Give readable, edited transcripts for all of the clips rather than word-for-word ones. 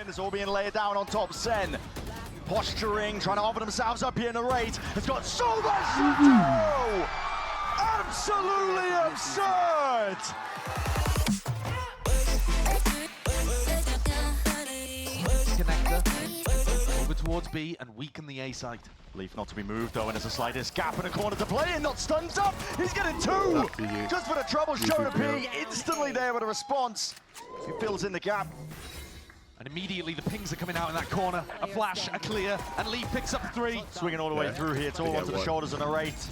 It's all being laid down on top. Sen posturing, trying to offer themselves up here in the raid. It's got so much to do! Absolutely absurd! Connector over towards B and weaken the A side. Leaf not to be moved though, and there's a slightest gap in a corner to play and not stuns up. He's getting two! Just for the trouble, Jonah P instantly there with a response. He fills in the gap. And immediately the pings are coming out in that corner. A flash, a clear, and Leaf picks up three. Swinging all the way through here. It's all onto the shoulders of the rate.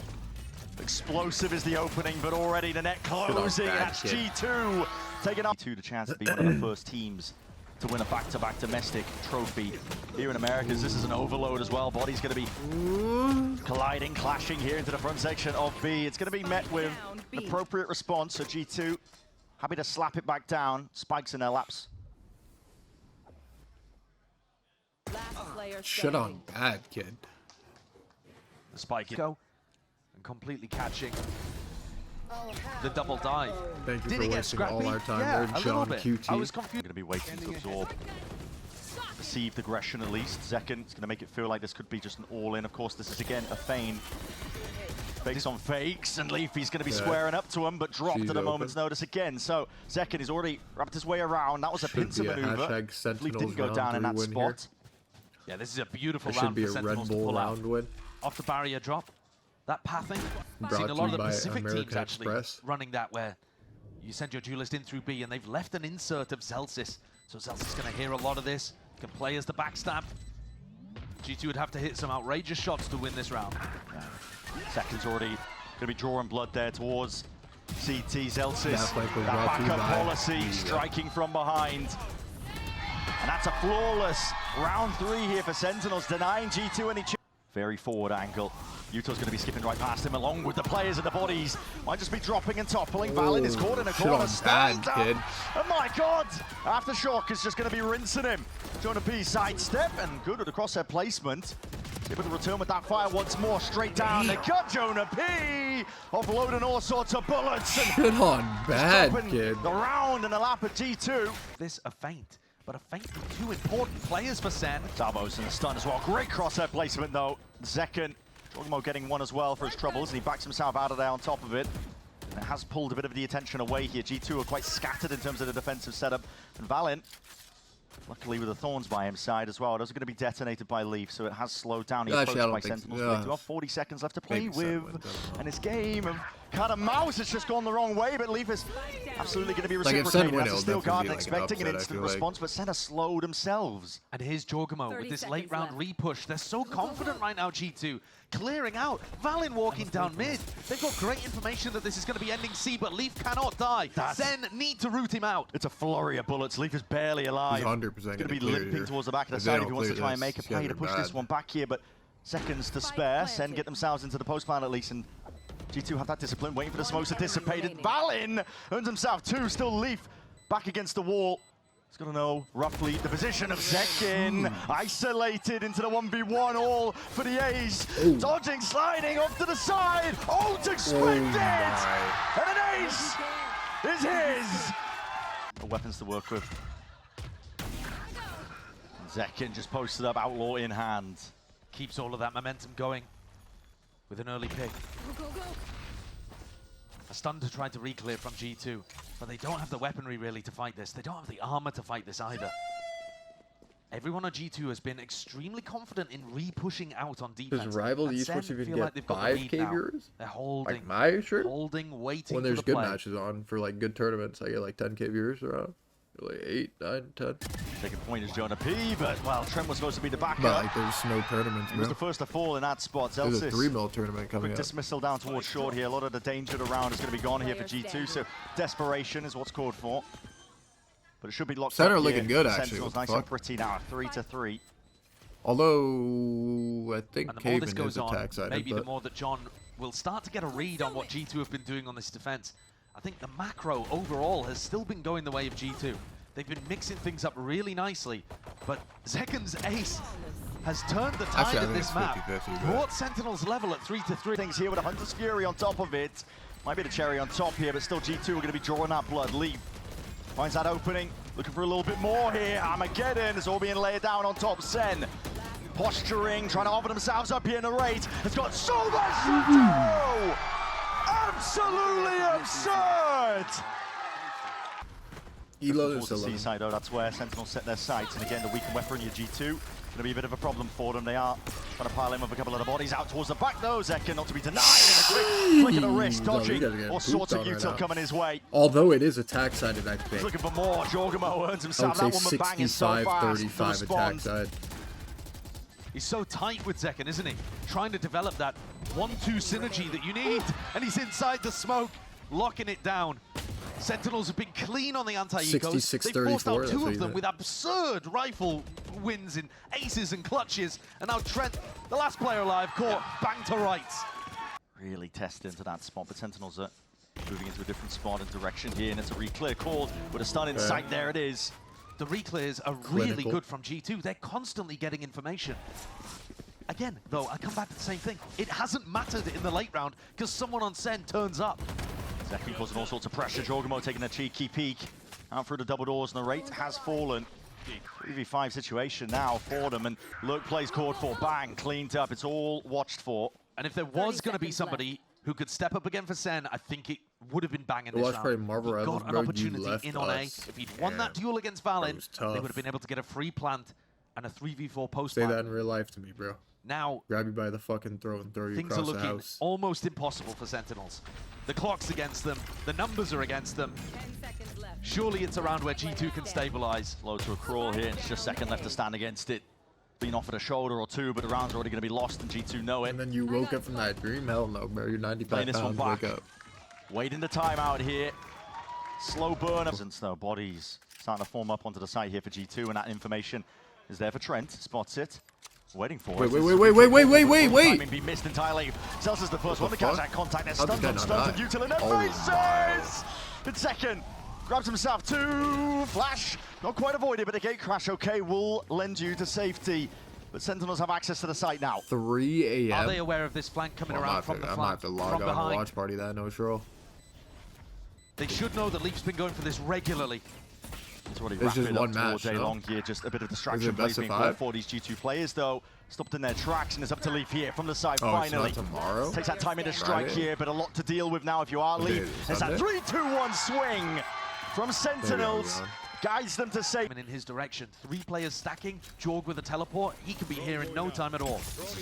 Explosive is the opening, but already the net closing. That's G2 taking up. G2 the chance to be one of the first teams to win a back-to-back domestic trophy here in Americas. This is an overload as well. Body's going to be colliding, clashing here into the front section of B. It's going to be met with an appropriate response. So G2 happy to slap it back down. Spikes in their laps. Shit on bad, kid. The spike go and completely catching the double dive. Thank you Did for he get wasting scrappy? all our time Yeah, there, a John little bit. QT. I was confused. Going to be waiting to absorb perceived aggression at least. Zekken is going to make it feel like this could be just an all-in. Of course, this is again a feign. Fakes on fakes, and Leafy's going to be squaring up to him, but dropped at a moment's notice again. So Zekken has already wrapped his way around. That was a pincer maneuver. Leaf didn't go down in that spot. Yeah, this is a beautiful It round should be for a Sentinels Red to Bull pull out. round win. Off the barrier drop. That pathing. I've Brought seen a to lot of you the by Pacific teams American actually Express. running that, where you send your duelist in through B and they've left an insert of Zelsis. So Zelsis is going to hear a lot of this. Can play as the backstab. G2 would have to hit some outrageous shots to win this round. Zeken's already going to be drawing blood there towards CT. Zelsis, That backup policy, striking from behind. And that's a flawless round 3 here for Sentinels, denying G2 any chance. Very forward angle. Yuto's going to be skipping right past him along with the players and the bodies. Might just be dropping and toppling. Valin is caught in a corner. Stands up. Kid. Oh my god! Aftershock is just going to be rinsing him. Jonah P sidestep and good with the crosshair placement. Able to return with that fire once more. Straight down. They cut Jonah P. Offloading all sorts of bullets. And Shit on bad, kid. the round in the lap of G2. This a feint, but a feint with two important players for Sen. Davos in the stun as well. Great crosshair placement though. Zekken, Jorgmo getting one as well for his troubles, and he backs himself out of there on top of it. And it has pulled a bit of the attention away here. G2 are quite scattered in terms of the defensive setup. And Valin, luckily with the Thorns by his side as well. Those are going to be detonated by Leaf, so it has slowed down. He approached by Sentinels. They do have 40 seconds left to play with. And this game of cat and mouse has just gone the wrong way, but Leaf is absolutely going to be reciprocating. That's a steel guard and expecting an instant response, but Senna slowed themselves. And here's Jorgmo with this late round repush. They're so confident right now, G2. Clearing out. Valin walking down mid. They've got great information that this is going to be ending C, but Leaf cannot die. Sen need to root him out. It's a flurry of bullets. Leaf is barely alive. He's 100% going to be limping towards the back of the side if he wants to try and make a play to push this one back here, but seconds to spare. Sen get themselves into the post plan at least, and G2 have that discipline, waiting for the smokes to dissipate. Valin earns himself 2, still Leaf back against the wall. He's got to know roughly the position of Zekken. Isolated into the 1v1, all for the ace. Dodging, sliding off to the side. Oh, to script it! And an ace is his! The weapons to work with. Zekken just posted up, Outlaw in hand. Keeps all of that momentum going with an early pick. A stun to try to re-clear from G2, but they don't have the weaponry really to fight this. They don't have the armor to fight this either. Everyone on G2 has been extremely confident in re-pushing out on defense. Does Rival Esports even get 5K viewers? They're holding, like my shirt? Holding, waiting when there's for the good play. matches on for like good tournaments, I get like 10K viewers around. Like 8, 9, 10. Taking point is Jonah P, but well, Trent was supposed to be the backup. But like there's no tournaments, He was the first to fall in that spot. There's Zelsis, a 3-mil tournament coming quick up. dismissal down towards short here. A lot of the danger of the round is going to be gone here for G2, so desperation is what's called for. But it should be locked Center up looking here. good, actually. Sentinels nice and pretty now, 3-3. Although I think And the more this Caven goes is on, attack sided, maybe the more that John will start to get a read on what G2 have been doing on this defense. I think the macro overall has still been going the way of G2. They've been mixing things up really nicely, but Zekken's ace has turned the tide of this map. Brought Sentinels level at 3-3. Things here with a Hunter's Fury on top of it. Might be the cherry on top here, but still G2 are going to be drawing that blood. Leaf finds that opening. Looking for a little bit more here. Armageddon is all being laid down on top. Sen posturing, trying to offer themselves up here in the rate. It's got so much to do! Absolutely absurd! Elo Towards the seaside, though, that's where Sentinels set their sights. And again, the weakened weapon in your G2 going to be a bit of a problem for them. They are trying to pile in with a couple of the bodies out towards the back, though. Zekken not to be denied. And a quick flick of the wrist, dodging all sorts of util coming his way. Although it is attack sided, I He's think. looking for more. Jorgamo earns himself I that would one, say but Bang is so fast. 65-35 attack side. He's so tight with Zekken, isn't he? Trying to develop that 1-2 synergy that you need. And he's inside the smoke, locking it down. Sentinels have been clean on the anti-ecos. They forced out 2 of them with absurd rifle wins in aces and clutches. And now Trent, the last player alive, caught Bang to rights. Really tested into that spot, but Sentinels are moving into a different spot and direction here, and it's a re-clear called with a stun in sight. There it is. The reclears are really good from G2. They're constantly getting information. Again, though, I come back to the same thing. It hasn't mattered in the late round because someone on Sen turns up. Zekken causing all sorts of pressure. Jorgamo taking a cheeky peek out through the double doors, and the rate has fallen. 3v5 situation now for them, and Lurk plays called for. Bang, cleaned up. It's all watched for. And if there was going to be somebody who could step up again for Sen, I think it would have been Bang in this round. He got an opportunity in on A. If he'd won that duel against Valen, they would have been able to get a free plant and a 3v4 post. Say that in real life to me, bro. Now, grab you by the fucking throat and throw you things across are the looking house. almost impossible for Sentinels. The clock's against them, the numbers are against them. 10 seconds left. Surely it's around where G2 can stabilize. Low to a crawl here, and it's just second left to stand against it. Being offered a shoulder or two, but the round's already going to be lost, and G2 know it. And then you woke up from that dream? Hell no, bro. You're 95 Playing this one pounds, back. wake up. Waiting the timeout here. Slow burn. No bodies starting to form up onto the side here for G2, and that information is there for Trent. Spots it. Waiting for it. Wait. Be missed entirely. Zelsa's the first one to catch that contact. They're stunned on stuns and util in their faces. In second. Grabs himself 2. Flash. Not quite avoided, but a gate crash, okay, will lend you to safety. But Sentinels have access to the site now. 3 a.m. Are they aware of this flank coming around from the flank? I might have to log on and watch party that, no troll. They should know that Leaf's been going for this regularly. It's already It's just rapid one up match, towards no? long here. Just a bit of distraction plays being played for these G2 players, though. Stopped in their tracks, and it's up to Leaf here from the side finally. It's not tomorrow? Takes that time into strike here, but a lot to deal with now if you are Leaf. It's that 3-2-1 swing from Sentinels. Guides them to save. In his direction, 3 players stacking. Jorg with a teleport. He could be here in no time at all.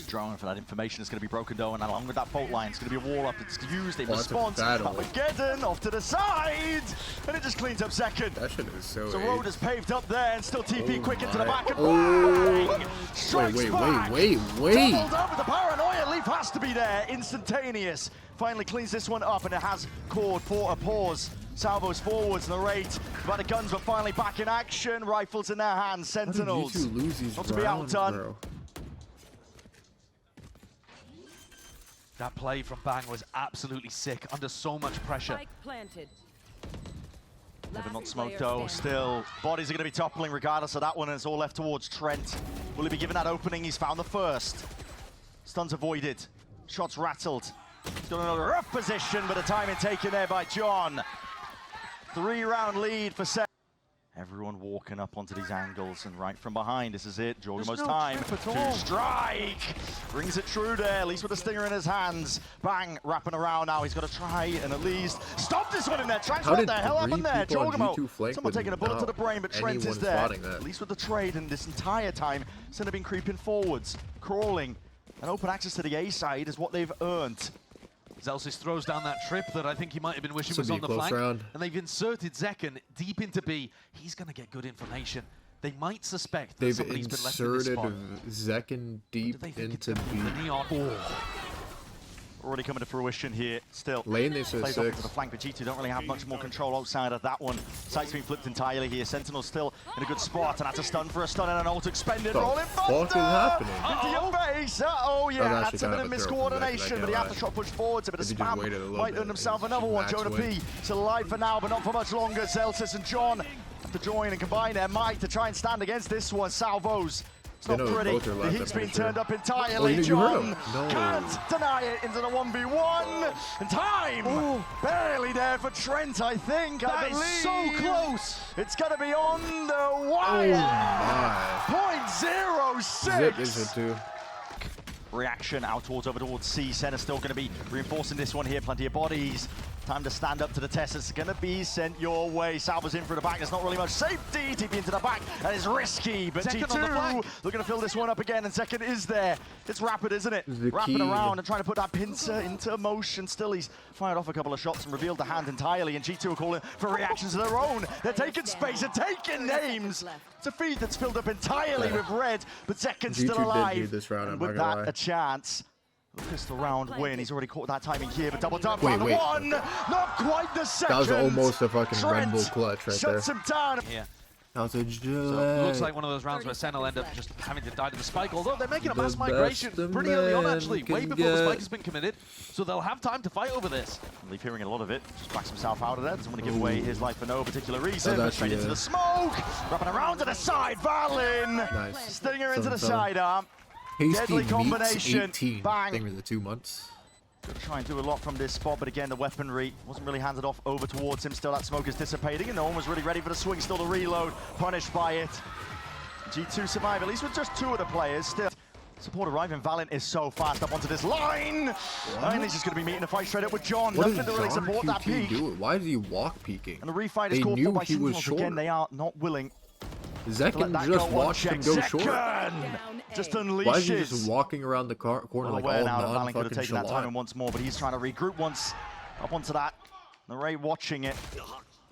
Drone for that information is going to be broken down, and along with that fault line, it's going to be a wall up. It's used in response. Armageddon off to the side, and it just cleans up second. That shit is so. So road is paved up there, and still TP quick into the back. And bang! Wait. Doubled up with the paranoia. Leaf has to be there. Instantaneous. Finally cleans this one up, and it has called for a pause. Salvos forwards, the rate, but the guns were finally back in action. Rifles in their hands. Sentinels not to be outdone. Bro? That play from Bang was absolutely sick, under so much pressure. Spike planted. Never not smoked though, still. Bodies are going to be toppling regardless of that one, and it's all left towards Trent. Will he be given that opening? He's found the first. Stuns avoided. Shots rattled. He's got another rough position, but a timing taken there by John. 3-round lead for Sen. Everyone walking up onto these angles, and right from behind, this is it. Jorgamo's time to strike. Brings it true there, at least with the stinger in his hands. Bang, wrapping around now. He's got to try and at least stop this one in there. Trent, what the hell happened there? Jorgamo, someone taking a bullet to the brain, but Trent is there. At least with the trade, and this entire time, Sen have been creeping forwards, crawling. And open access to the A side is what they've earned. Zelsis throws down that trip that I think he might have been wishing was on the flank. And they've inserted Zekken deep into B. He's going to get good information. They might suspect that somebody's been left in this spot. Zekken deep into B. Already coming to fruition here, still. Lane they said plays 6. off to the flank, but G2 don't really have much more control outside of that one. Sight's been flipped entirely here. Sentinel's still in a good spot, and that's a stun for a stun and an ult expended. Rolling What is happening? Into your face! That's a bit of miscoordination, but the aftershock pushed forwards, a bit of spam. Might earn himself another one. Jonah P still alive for now, but not for much longer. Zelsis and John have to join and combine their might to try and stand against this one. Salvos It's not pretty. both are The left, heat's I'm being pretty turned sure. up entirely. you John heard him. No. can't deny it into the 1v1. And time barely there for Trent, I think. That I is believe. so close. It's going to be on the Oh wire. my. 0.06. Zip is it too. Reaction out towards C. Senna still going to be reinforcing this one here. Plenty of bodies. Time to stand up to the test. It's going to be sent your way. Salva's in through the back. There's not really much safety. TP into the back. That is risky. But Second on the flank. G2 looking to fill this one up again. And second is there. It's rapid, isn't it? The Wrapping key. around and trying to put that pincer into motion. Still, he's fired off a couple of shots and revealed the hand entirely. And G2 are calling for reactions of their own. They're taking space. They're taking names. It's a feed that's filled up entirely with red. But Zekan's G2 still did alive. need this round, And I'm with not gonna that, lie. a chance. Pistol round win. He's already caught that timing here, but double down Wait, round wait. one. Not quite the second. That was almost a fucking Trent Red Bull clutch right there. shuts him down. Yeah. That was a So it looks Gillette. like one of those rounds where Sentinel end up just having to die to the spike, although they're making a The mass migration best a pretty early on man actually, way can before the spike get. has been committed, so they'll have time to fight over this. Leaf hearing a lot of it. Just backs himself out of there. Doesn't want to give away his life for no particular reason. That's But straight into actually, the smoke. Wrapping around to the side. Valin. Nice. Stinger into the 7-7. sidearm. Hasty deadly meets combination. 18. Bang. I think it was the 2 months. Gonna try and do a lot from this spot, but again, the weaponry wasn't really handed off over towards him. Still, that smoke is dissipating, and no one was really ready for the swing. Still the reload, punished by it. G2 survive, at least with just 2 of the players. Still, support arriving. Valiant is so fast up onto this line. And he's just going to be meeting a fight straight up with John. What Nothing is to really John support that QT peak. doing? Why is he walk peeking? And the refight is They called knew for by he was Sentinels. short. Again, they are not willing to let Zekan that just go watched him unchecked. go short. Zekan just unleashes. Why is he just walking around the corner Well like aware all now that Valen could have non-fucking taken that timing chalant? once more, but he's trying to regroup once up onto that. The Ray watching it,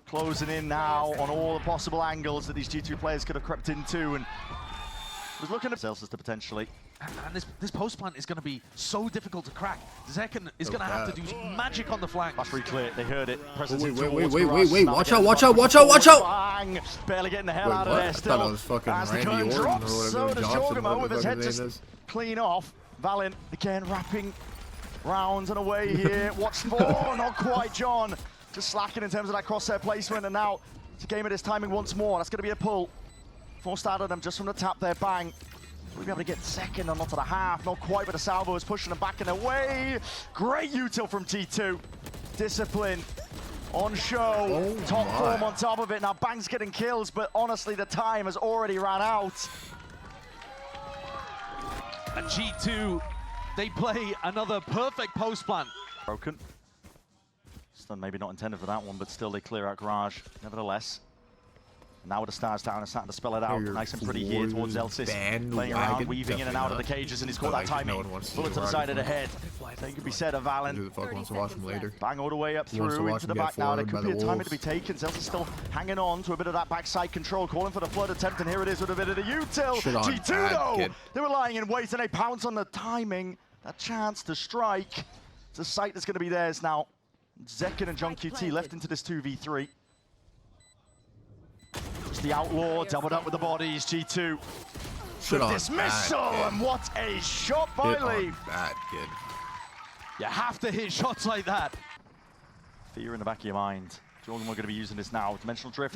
closing in now on all the possible angles that these G2 players could have crept into, and was looking at themselves to potentially. And this post plant is going to be so difficult to crack. Zekan is going to have to do magic on the flank. That's pretty clear. They heard it. Presence in Wait, towards wait, Garage. wait, Now watch again, out, watch Garage out, watch out, watch out! Bang! Barely getting the hell Wait, out of what? there I still. thought it was fucking As the Randy gun Orton or drops, whatever, so does Johnson, Jorgamo with whatever his the head fuck his just name is. clean off. Valen again wrapping rounds and away here. Watch for, not quite John. Just slacking in terms of that crosshair placement, and now it's a game of his timing once more. That's going to be a pull. Forced out of them just from the tap there, bang. We'll be able to get second and not to the half. Not quite, but the salvo is pushing them back in their way. Great util from G2. Discipline on show. Oh Top my. form on top of it. Now Bang's getting kills, but honestly the time has already ran out. And G2, they play another perfect post plant. Broken. Stun maybe not intended for that one, but still they clear out Garage. Nevertheless. Now with the stars down and starting to spell it out. Your Nice and pretty here towards Elsis. Playing around, bandwagon, weaving in and out of the definitely cages, and he's not. caught that Like, no timing. one wants to Bullet do to the Garage side of the before. head. Same could be said of Who Valen. the fuck wants to watch him later? Bang all the way up Who wants to through watch into the him get back now. There forward could by be a the timing wolves? to be taken. Zelsa's still hanging on to a bit of that backside control, calling for the flood attempt, and here it is with a bit of the util. Shit on G2 bad though, kid. they were lying in wait and they pounce on the timing. That chance to strike. It's a sight that's going to be theirs now. Zekan and John QT left into this 2v3. It's the Outlaw, doubled up with the bodies, G2. Shit The on dismissal, that and what a shot by kid. Hit on Leaf. that kid. You have to hit shots like that. Fear in the back of your mind. Jordan, we're going to be using this now. Dimensional Drift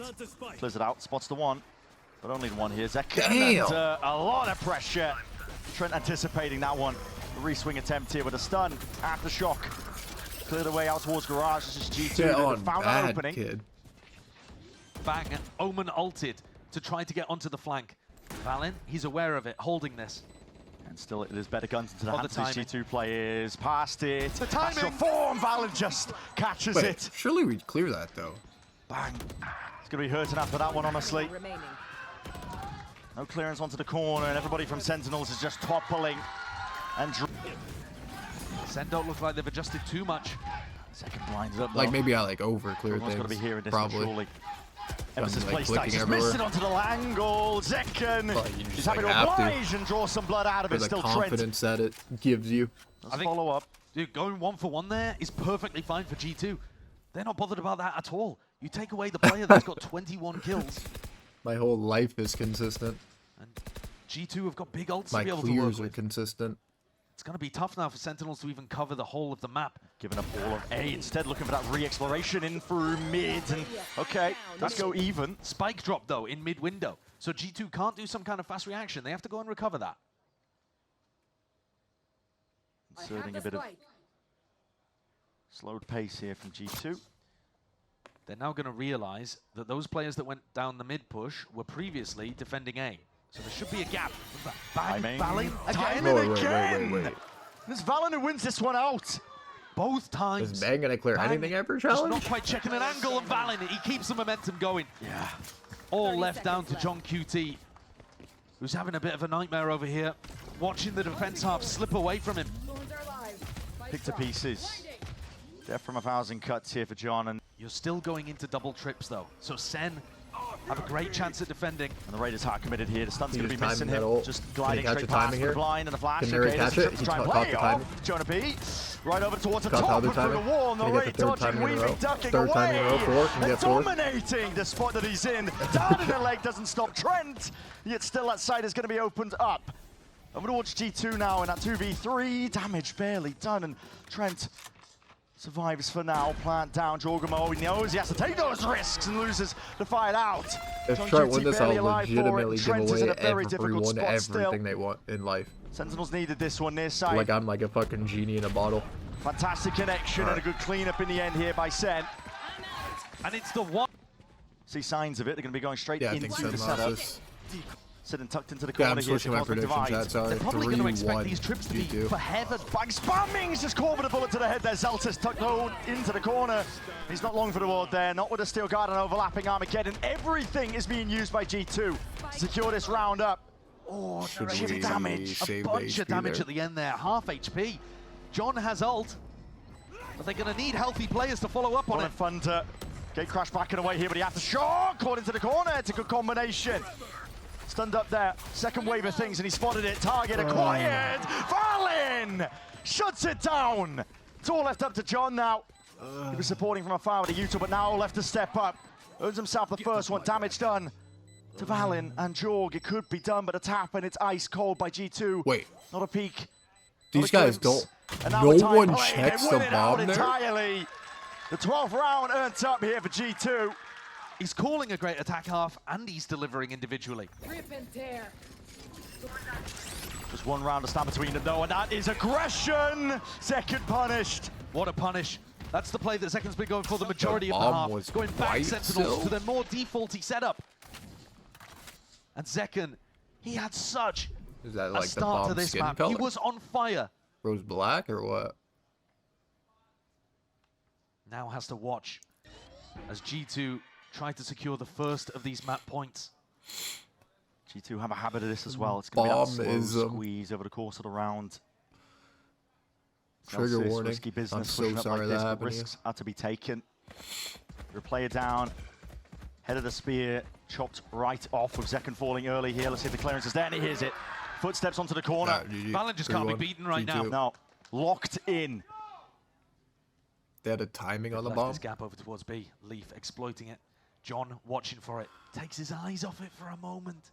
clears it out, spots the one, but only the one here. Zekan, Damn. and a lot of pressure. Trent anticipating that one. The re-swing attempt here with a stun. Aftershock. Cleared away out towards Garage. This is G2. Hit They on found that bad opening. kid. Bang, Omen ulted to try to get onto the flank. Valen, he's aware of it, holding this. And still, it is better guns into the Oh, hands the of these timing. G2 players. Past it. The timing. Astral form. Valen just catches Wait, it. surely we'd clear that though. Bang. It's going to be hurting after that one, honestly. Remaining. No clearance onto the corner, and everybody from Sentinels is just toppling. And Sen don't look like they've adjusted too much. second blinds up. Like though. maybe I like over clear Everyone's got to be things. hearing this one, Probably. surely. Emphasis like, placed clicking just missed everywhere. it onto the angle. Zekan. Well, you He's just, having like, to have to. oblige and draw some blood out of For it. the Still Trent. confidence that it gives you. Let's I think- follow up. Dude, going 1-for-1 there is perfectly fine for G2. They're not bothered about that at all. You take away the player that's got 21 kills, My whole life is consistent. and G2 have got big ults My to be able to work clears are with. consistent. It's going to be tough now for Sentinels to even cover the whole of the map. Giving up all of A. Instead, looking for that re-exploration in through mid. And okay, let's go even. Spike drop, though, in mid-window. So G2 can't do some kind of fast reaction. They have to go and recover that. Inserting a bit of slowed pace here from G2. They're now going to realize that those players that went down the mid push were previously defending A. So there should be a gap. Bang, Valen again. Timing again! Wait. It's Valen who wins this one out. Both times. Is Bang gonna clear anything ever Just challenge? not quite checking an angle, and Valen, he keeps the momentum going. Yeah. All left down to John QT, who's having a bit of a nightmare over here, watching the defense half slip away from him. Picked to pieces. Death from 1,000 cuts here for John, and You're still going into double trips though, so Sen have a great chance at defending. the Raiders hard committed here. The stun's He going to be just missing timed that him. ult. Just Can he gliding catch straight the past timing the here? blind and the flash. Can Neri catch it? To He try and caught play the it timing. off. Jonah P. Right over towards the Caught the top other and through the timing. wall. And the Can he get Raid the third dodging, timing in a weaving, row? ducking Third timing in a row, away. four. Can he And get four? dominating the spot that he's in. Down in the leg doesn't stop Trent. Yet still that side is going to be opened up. Over towards G2 now in that 2v3. Damage barely done, and Trent survives for now. Plant down. Jorgamo, he knows he has to take those risks and loses the fight out. If John Trent QT win this, barely I'll alive for it. legitimately give Trent is in away a very difficult everyone spot still. everything they want in life. Sentinels needed this one near side. Like I'm like a fucking genie in a bottle. Fantastic connection and a good cleanup in the end here by Sen. And it's the one. See signs of it. They're going to be going straight Yeah, I into think the Sen setup. losses. Sitting tucked into the Yeah, corner I'm here. switching my Cosmic prediction Divide. chat, so They're probably going to expect 3-1 these trips to be G2. for heaven. Bang spamming. He's just caught with a bullet to the head there. Zeltis tucked low into the corner. He's not long for the ward there. Not with a steel guard and overlapping Armageddon. Everything is being used by G2 to secure this round up. Oh, Should chip we damage. save A bunch the of damage HP at the end there. Half HP. John has ult, but they're going to need healthy players to follow up on On it. fun to get crashed back and away here, but he has to shot. Caught into the corner. It's a good combination. Stunned up there. Second wave of things, and he spotted it. Target acquired. Valen shuts it down. It's all left up to John now. He was supporting from afar with the Utah, but now left to step up. Earns himself the first one. Damage done to Valen and Jorg. It could be done, but a tap, and it's ice cold by G2. Wait, Not a peek. these not a guys glimpse. don't. And now No the time one played. checks They the win it out bomb there. entirely. The 12th round earns up here for G2. He's calling a great attack half, and he's delivering individually. Rip and tear. Just one round to stand between them though, and that is aggression. Second punished. What a punish. That's the play that Zeken's been going for the majority of the bomb half. was Going back white Sentinels still? to their more defaulty setup. And Zeken, he had such Is that a like the start to bomb this skin map. color? He was on fire. Rose black or what? Now has to watch as G2 try to secure the first of these map points. G2 have a habit of this as well. It's going to be that slow Bombism. squeeze over the course of the round. Trigger Celsius, warning. risky business. I'm so pushing up sorry like that this, but happened to you. risks are to be taken. Replayer down. Head of the spear chopped right off with Zeken falling early here. Let's see if the clearance is there, and he hears it. Footsteps onto the corner. Nah, GG. Valen just can't be 3-1, beaten right G2. now. No, locked in. They had a timing on the Left bomb. this gap over towards B. Leaf exploiting it. John watching for it. Takes his eyes off it for a moment.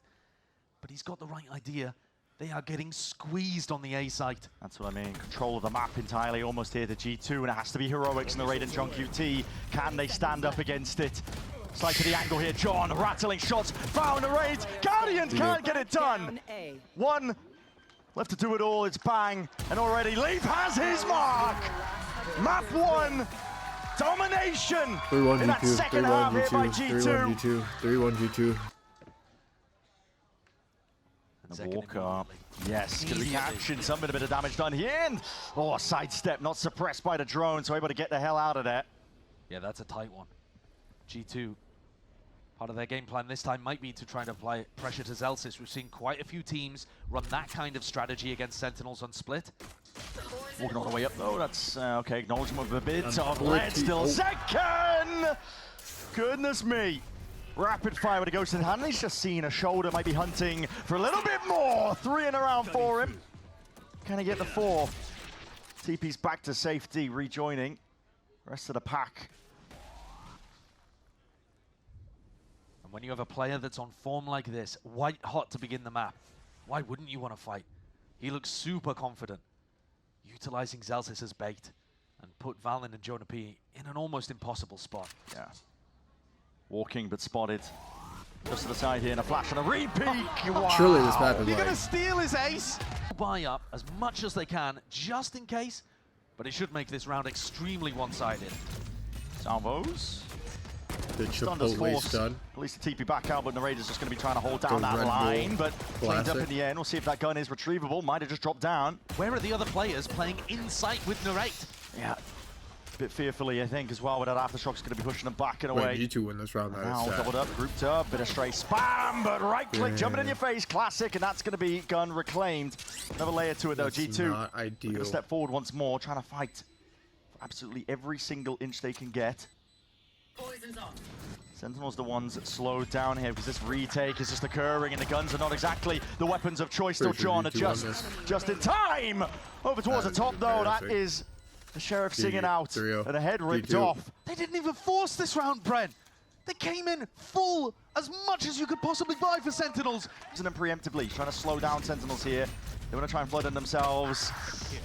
But he's got the right idea. They are getting squeezed on the A site. That's what I mean. Control of the map entirely, almost here to G2, and it has to be heroics in the raid and John QT. Can they stand up against it? Slide to the angle here. John rattling shots. Found a raid. Guardians can't get it done. One left to do it all. It's Bang. And already Leaf has his mark. Map one. Domination 3-1 in that G2, second half 3-1 here by G2, G2. 3-1 G2, 3-1 G2. And Zeken Walker, immediately. yes, going to be Immediately. catching some bit of damage done here. And, oh, a sidestep, not suppressed by the drone, so able to get the hell out of there. Yeah, that's a tight one. G2, part of their game plan this time might be to try and apply pressure to Zelsis. We've seen quite a few teams run that kind of strategy against Sentinels on split. Walking all the way up though, that's okay, acknowledgement of a bit And of 40 lead still. oh. Second! Goodness me. Rapid fire with a ghosted hand. He's just seen a shoulder, might be hunting for a little bit more. 3 in a round for him. Can he get the 4? TP's back to safety, rejoining. Rest of the pack. And when you have a player that's on form like this, white hot to begin the map, why wouldn't you want to fight? He looks super confident, utilizing Zelsis as bait, and put Valen and Jonah P in an almost impossible spot. Yeah. Walking but spotted. Just to the side here, and a flash and a repeat. Wow. Surely this map is You're like... gonna steal his ace. Buy up as much as they can, just in case. But it should make this round extremely one-sided. Salvos. The Stunder's Chipotle forced. stun. At least the TP back out, but Narrator's just going to be trying to hold down The that Red line. Bull But cleaned up classic. in the end. We'll see if that gun is retrievable. Might have just dropped down. Where are the other players playing in sight with Narrate? Yeah. A bit fearfully, I think, as well. With that Aftershock's going to be pushing them back and away. Wait, G2 win this round. That Now is sad. doubled up, grouped up, bit of stray spam, but right click jumping in your face, classic, and that's going to be gun reclaimed. Another layer to it though. That's G2 not ideal. gonna step forward once more, trying to fight for absolutely every single inch they can get. Sentinels the ones that slowed down here because this retake is just occurring and the guns are not exactly the weapons of choice. Still Pretty sure John G2 won adjust this. just in time. Over towards the That top is though, that embarrassing. is the Sheriff singing out 3-0. and a head ripped G2. off. They didn't even force this round, Brent. They came in full, as much as you could possibly buy for Sentinels. Using them preemptively, trying to slow down Sentinels here. They want to try and flood in themselves.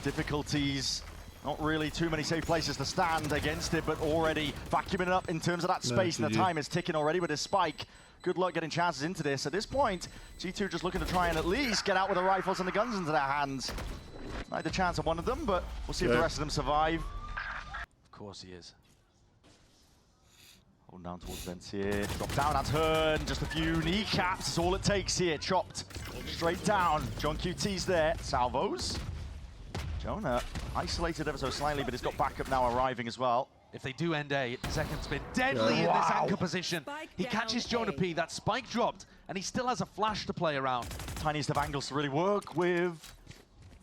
Difficulties. Not really too many safe places to stand against it, but already vacuuming it up in terms of that space, and the time is ticking already with his spike. Good luck getting chances into this. At this point, G2 just looking to try and at least get out with the rifles and the guns into their hands. Not the chance of one of them, but we'll see if the rest of them survive. Of course he is. Holding down towards Vents here. Drop down, that's Hearn. Just a few kneecaps is all it takes here. Chopped straight down. John QT's there. Salvos. Jonah isolated ever so slightly, but he's got backup now arriving as well. If they do end A, Zekan's been deadly in this anchor position. He catches Jonah P, that spike dropped, and he still has a flash to play around. Tiniest of angles to really work with.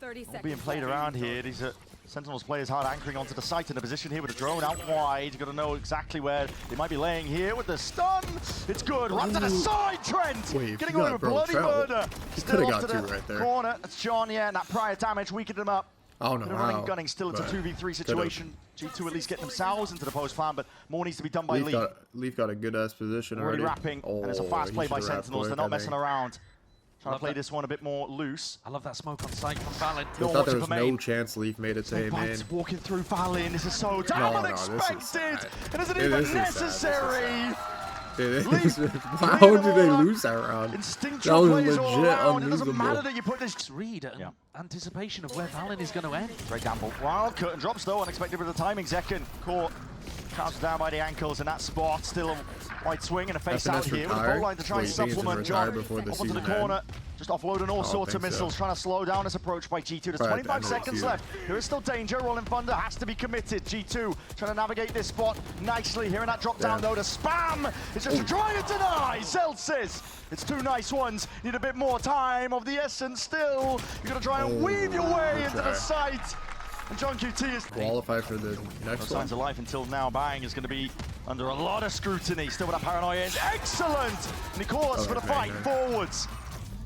30 All seconds being played left. around here. These are Sentinels players hard anchoring onto the site in a position here with a drone out wide. You've got to know exactly where they might be laying here with the stun. It's good. Right to the side, Trent. Wait, Getting you away got with bro bloody travel. murder. He Still coulda off got to two the right there. corner. That's John, yeah, and that prior damage weakened him up. I don't know Bit of running how, gunning, still it's a but 2v3 situation. G2 at least get themselves into the post plan, but more needs to be done by Lee. Leaf got a good ass position Already already. wrapping, and it's a fast he play by should've wrapped Sentinels. They're quick, not I messing think. around. Trying to Love play that. this one a bit more loose. I love that smoke on sight from Valen. I No thought watching there was for no main. chance Leaf made it to him in. Bites walking through Valin. This is so damn No, this is unexpected. sad. And isn't This even is sad, this is necessary. How did they lose that round? Instinctual That was plays all legit around. It doesn't unlosable. matter that you put this Read an Yeah. anticipation of where Valen is going to end. Great gamble. Wild curtain drops though, unexpected with the timing. Zekan caught, counted down by the ankles in that spot. Still a wide swing and a face out FNS here with the retired? goal line to try and Wait, Zegan's gonna supplement. retire John before the up onto the season corner, ends? just offloading all don't sorts of think so. missiles, trying to slow down this approach by G2. There's Probably 25 at the end of the seconds season. left. There is still danger. Rolling Thunder has to be committed. G2 trying to navigate this spot nicely. Hearing that drop down Yeah. though to spam. It's just to try and deny. Zeltsis. It's two nice ones. Need a bit more time of the essence still. You're going to try and weave your way good into the try. site. And John QT is Qualify for the no next signs one. of life until now. Bang is going to be under a lot of scrutiny. Still with that paranoia is excellent. Nicholas for the fight forwards.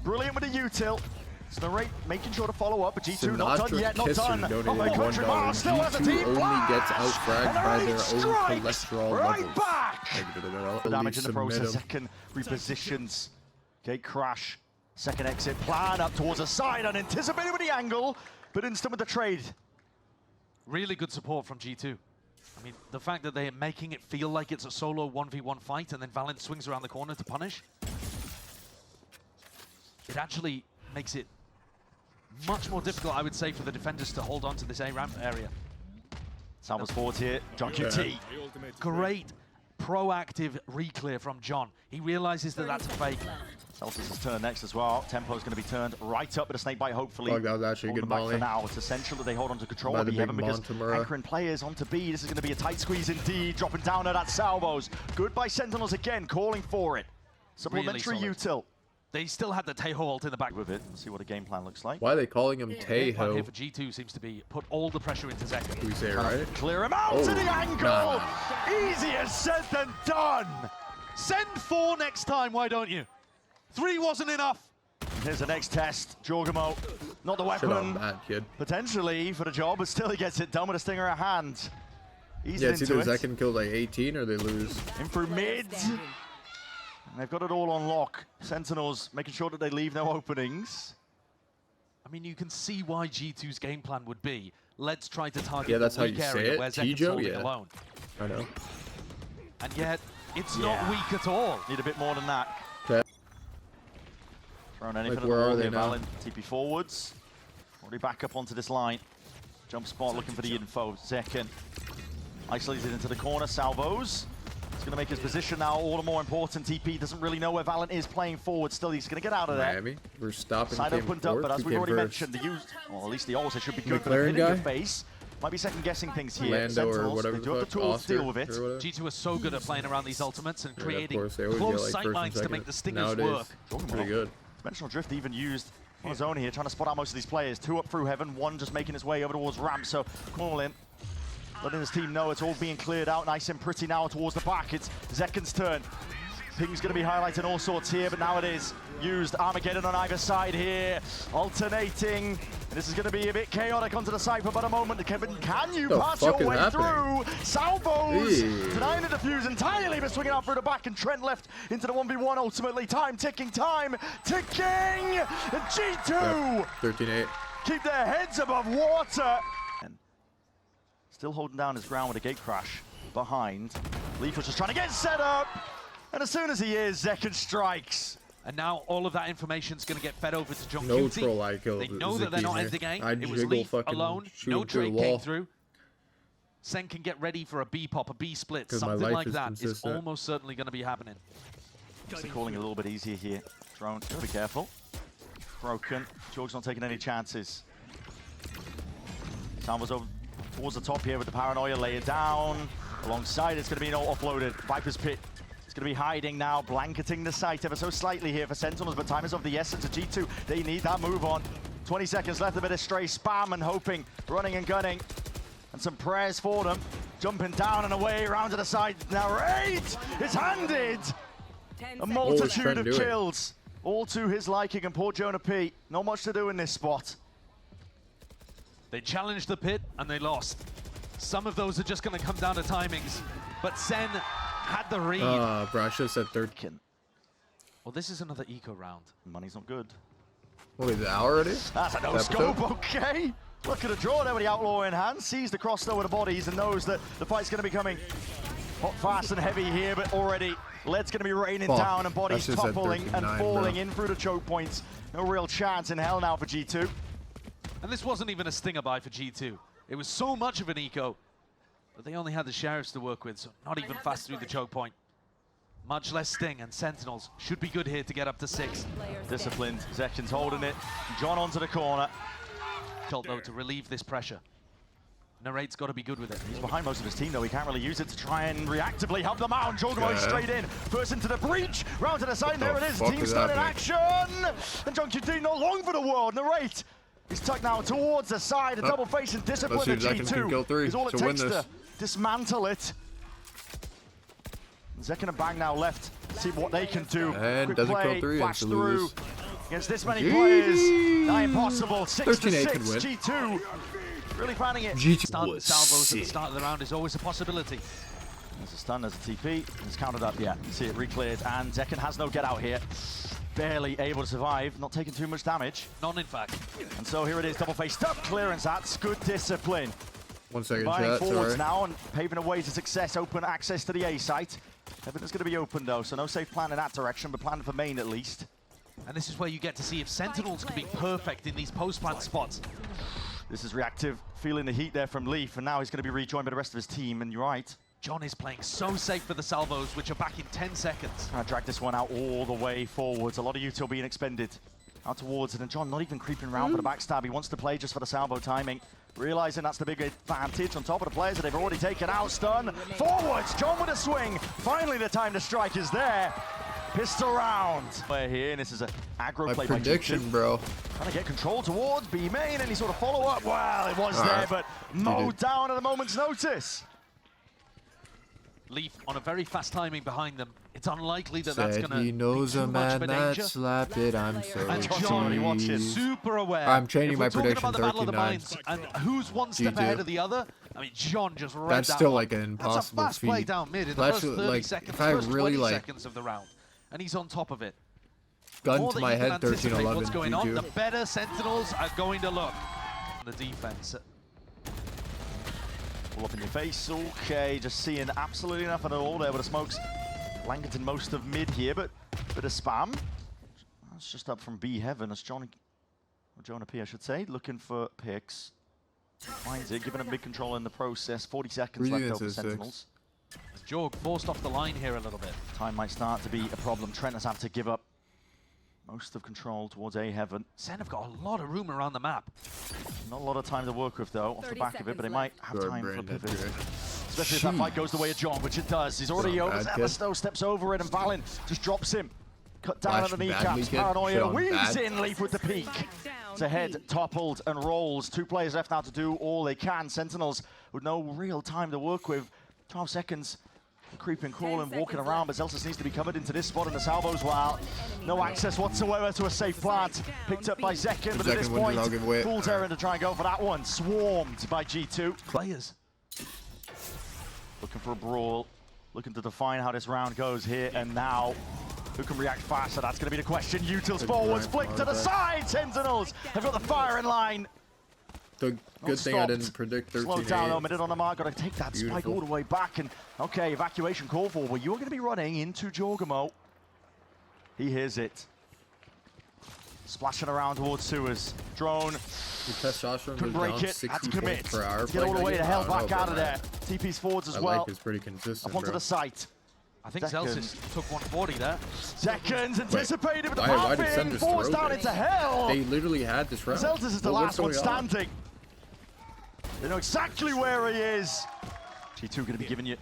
Brilliant with the util. It's the rate making sure to follow up, but G2 not done Sinatraa yet, not Kisser done. donated Oh my country, $1. Mars still has a G2 team only flash. gets outfragged And by Elite their own strikes cholesterol right levels. back. The damage in the process. Submit 'em. Second repositions. Gate crash. Second exit plan up towards the side, unanticipated with the angle, but instant with the trade. Really good support from G2. I mean, the fact that they're making it feel like it's a solo 1v1 fight and then Valen swings around the corner to punish, it actually makes it much more difficult, I would say, for the defenders to hold on to this A-ramp area. Salvos forward here. John QT. Great proactive re-clear from John. He realizes that that's a fake. Celtics' turn next as well. Tempo's going to be turned right up with a snake bite, hopefully. Oh, that was actually a Hold good them back volley. for now. It's essential that they hold on to control By of the the big because Montemurra. anchoring players onto B. This is going to be a tight squeeze indeed. Dropping down at that Salvos. Good by Sentinels again, calling for it. Supplementary Really util. They still had the Teho ult in the back. With it, we'll see what a game plan looks like. Why are they calling him The game plan here Teho? for G2 seems to be put all the pressure into Zekan. We say it right? Clear him out Oh, to the ankle. nah. Easier said than done. Send 4 next time, why don't you? 3 wasn't enough. Here's the next test. Jorgamo, not the Shit on weapon. that, kid. Potentially for the job, but still he gets it done with a stinger at hand. Easing Yeah, it's into either it. Zekan kills like 18 or they lose. In through mid. And they've got it all on lock. Sentinels making sure that they leave no openings. I mean, you can see why G2's game plan would be, let's try to target Yeah, that's the how weak you say area it, where Zekan's Tijo? holding Yeah. alone. I know. And yet, it's Yeah. not weak at all. Need a bit more than that. Thrown anything Like, at the where are wall they here, now? Valen. TP forwards. Already back up onto this line. Jump spot looking for the info. Zekken isolated into the corner. Salvos. He's going to make his position now all the more important. TP doesn't really know where Valen is playing forward. Still, he's going to get out of there. Miami, we're stopping. Side opened up, but as we've already mentioned, the use, well, at least the ults should be good, but McLaren hitting your guy? face. Might be second guessing things here. Lando or Sentinels, whatever they do have the the fuck, tools to Oscar deal with it. or whatever. G2 are so good at playing around these ultimates and Yeah, of creating course, they always close get, like, sight first and lines to second. make the stingers Nowadays, work. pretty good. Dimensional Drift even used on his own here, trying to spot out most of these players. 2 up through heaven, 1 just making his way over towards ramp. So Cornwall letting his team know it's all being cleared out nice and pretty now towards the back. It's Zekken's turn. Ping's going to be highlighting all sorts here, but now it is used. Armageddon on either side here, alternating. This is going to be a bit chaotic onto the side for about a moment. Kevin, can you pass your way through? Salvos denying the defuse entirely, but swinging out through the back, and Trent left into the 1v1 ultimately. Time ticking, and G2 Yep. 13-8. keep their heads above water. Still holding down his ground with a gate crash behind. Leaf was just trying to get set up, and as soon as he is, Zekken strikes. And now all of that information is going to get fed over to John No Cutie. troll I killed. They know that they're not in the game. It was Leaf alone. No trade came through. Sen can get ready for a B pop, a B split, something like that is almost certainly going to be happening. Just calling a little bit easier here. Drone, be careful. Broken. Jorg's not taking any chances. Salvo's over towards the top here with the paranoia. Lay it down. Alongside, it's going to be an offloaded. Viper's Pit. It's going to be hiding now, blanketing the site ever so slightly here for Sentinels, but time is of the essence of G2. They need that move on. 20 seconds left, a bit of stray spam and hoping, running and gunning. And some prayers for them. Jumping down and away, round to the side. Now Raid is handed. A multitude of kills, all to his liking, and poor Jonah P. Not much to do in this spot. They challenged the pit and they lost. Some of those are just going to come down to timings, but Sen had the read. Bro, I should have said 13. Well, this is another eco round. Money's not good. What is it, hour already? That's a no-scope, okay. Look at the draw there with the Outlaw in hand. Sees the cross though with the bodies and knows that the fight's going to be coming hot, fast and heavy here, but already lead's going to be raining down and bodies toppling and falling in through the choke points. No real chance in hell now for G2. And this wasn't even a stinger buy for G2. It was so much of an eco, but they only had the sheriffs to work with, so not even fast through the choke point. Much less sting, and Sentinels should be good here to get up to 6. Disciplined, Zekken's holding it. John onto the corner. Told though to relieve this pressure. Narrate's got to be good with it. He's behind most of his team though, he can't really use it to try and reactively help them out. Jorgmo straight in, first into the breach, round to the side, there it is, team start in action! And John QT not long for the world, Narrate is tucked now towards the side, a double face and discipline at G2 is all it takes to dismantle it. Zekken and Bang now left, see what they can do. And quick doesn't play, kill 3 flash and through. Against this many players, not impossible, 6 to 6, G2 really finding it. Starting salvos at the start of the round is always a possibility. There's a stun, there's a TP, it's countered up, yeah. You see it re-cleared, and Zekken has no get out here. Barely able to survive, not taking too much damage. None, in fact. And so here it is, double face, tough clearance, that's good discipline. 1 second, Combining chat, forwards sorry. now and paving a way to success, open access to the A site. Everything's going to be open though, so no safe plan in that direction, but plan for main at least. And this is where you get to see if Sentinels can be perfect in these post-plant spots. This is reactive, feeling the heat there from Leaf, and now he's going to be rejoined by the rest of his team, and you're right. John is playing so safe for the salvos, which are back in 10 seconds. Trying to drag this one out all the way forwards. A lot of util being expended out towards it, and John not even creeping around for the backstab. He wants to play just for the salvo timing, realizing that's the big advantage on top of the players that they've already taken out. Stun forwards, John with a swing. Finally the time to strike is there. Pistol round. We're here, and this is an aggro play by prediction, bro. Trying to get control towards B main, and he sort of follow up. Well, it was there, but mowed down at a moment's notice. Leaf on a very fast timing behind them. It's unlikely that that's going to he knows be too a much of man a that danger. slapped it. I'm so And John's already watching. super aware. I'm changing my If we're talking prediction, about the Battle of the 39. Minds and who's one step G2. ahead of the other, I mean, John just read That's that still one. like an impossible That's a fast play feat. down mid in the That's first 30 like, seconds, if I first really 20 like seconds of the round. And he's on top of it. gun More to that my you can head, anticipate 13-11. what's going on, the G2. better Sentinels are going to look. The defense. All up in your face. Okay, just seeing absolutely nothing at all there with the smokes. Blanketing most of mid here, but bit of spam. That's just up from B Heaven as Jonah P, I should say, looking for picks. Finds it, giving him big control in the process. 40 seconds left over Sentinels. Jorg forced off the line here a little bit. Time might start to be a problem. Trent has had to give up most of control towards A Heaven. Sen have got a lot of room around the map. Not a lot of time to work with though, off the back of it, but they might have time for a pivot. Here. Especially if that fight goes the way of John, which it does. He's already over. Zelisto steps over it, and Valin just drops him. Cut down at the kneecaps. Paranoia weaves in, Leap with the peak. It's ahead, toppled, and rolls. 2 players left now to do all they can. Sentinels with no real time to work with. 12 seconds. Creeping, crawling, walking around, but Zelsis needs to be covered into this spot, and the salvos, while no access whatsoever to a safe plant. Picked up by Zekin, but at this point, fool's errand to try and go for that one. Swarmed by G2. Players. Looking for a brawl, looking to define how this round goes here and now. Who can react faster? That's going to be the question. Util's forwards, flick to the side. Sentinels have got the fire in line. The good thing I didn't predict 13-8. Slow down though, minute on the mark. Got to take that spike all the way back. And okay, evacuation call for. Well, you're going to be running into Jorgamo. He hears it. Splashing around towards sewers. Drone. Couldn't break it. Had to commit. Get all the way the hell back out of there. TP's forwards as well. Is pretty consistent. Up onto the site. I think Zelsis took 140 there. Seconds anticipated with the popping. Forwards down into hell. They literally had this round. Zelsis is the last one standing. They know exactly where he is. G2 going to be giving you.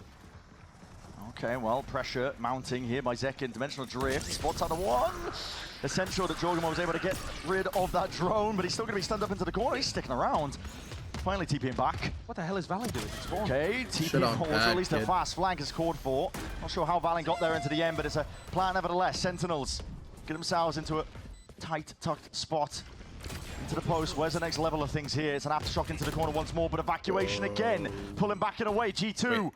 Okay, well, pressure mounting here by Zekin. Dimensional drift. Spots out of one. Essential that Jorgamo was able to get rid of that drone, but he's still going to be stunned up into the corner. He's sticking around. Finally TPing back. What the hell is Valin doing? Okay, TP forwards, at least a fast flank is called for. Not sure how Valin got there into the end, but it's a plan nevertheless. Sentinels get themselves into a tight, tucked spot. Into the post. Where's the next level of things here? It's an aftershock into the corner once more, but evacuation again. Pulling back and away. G2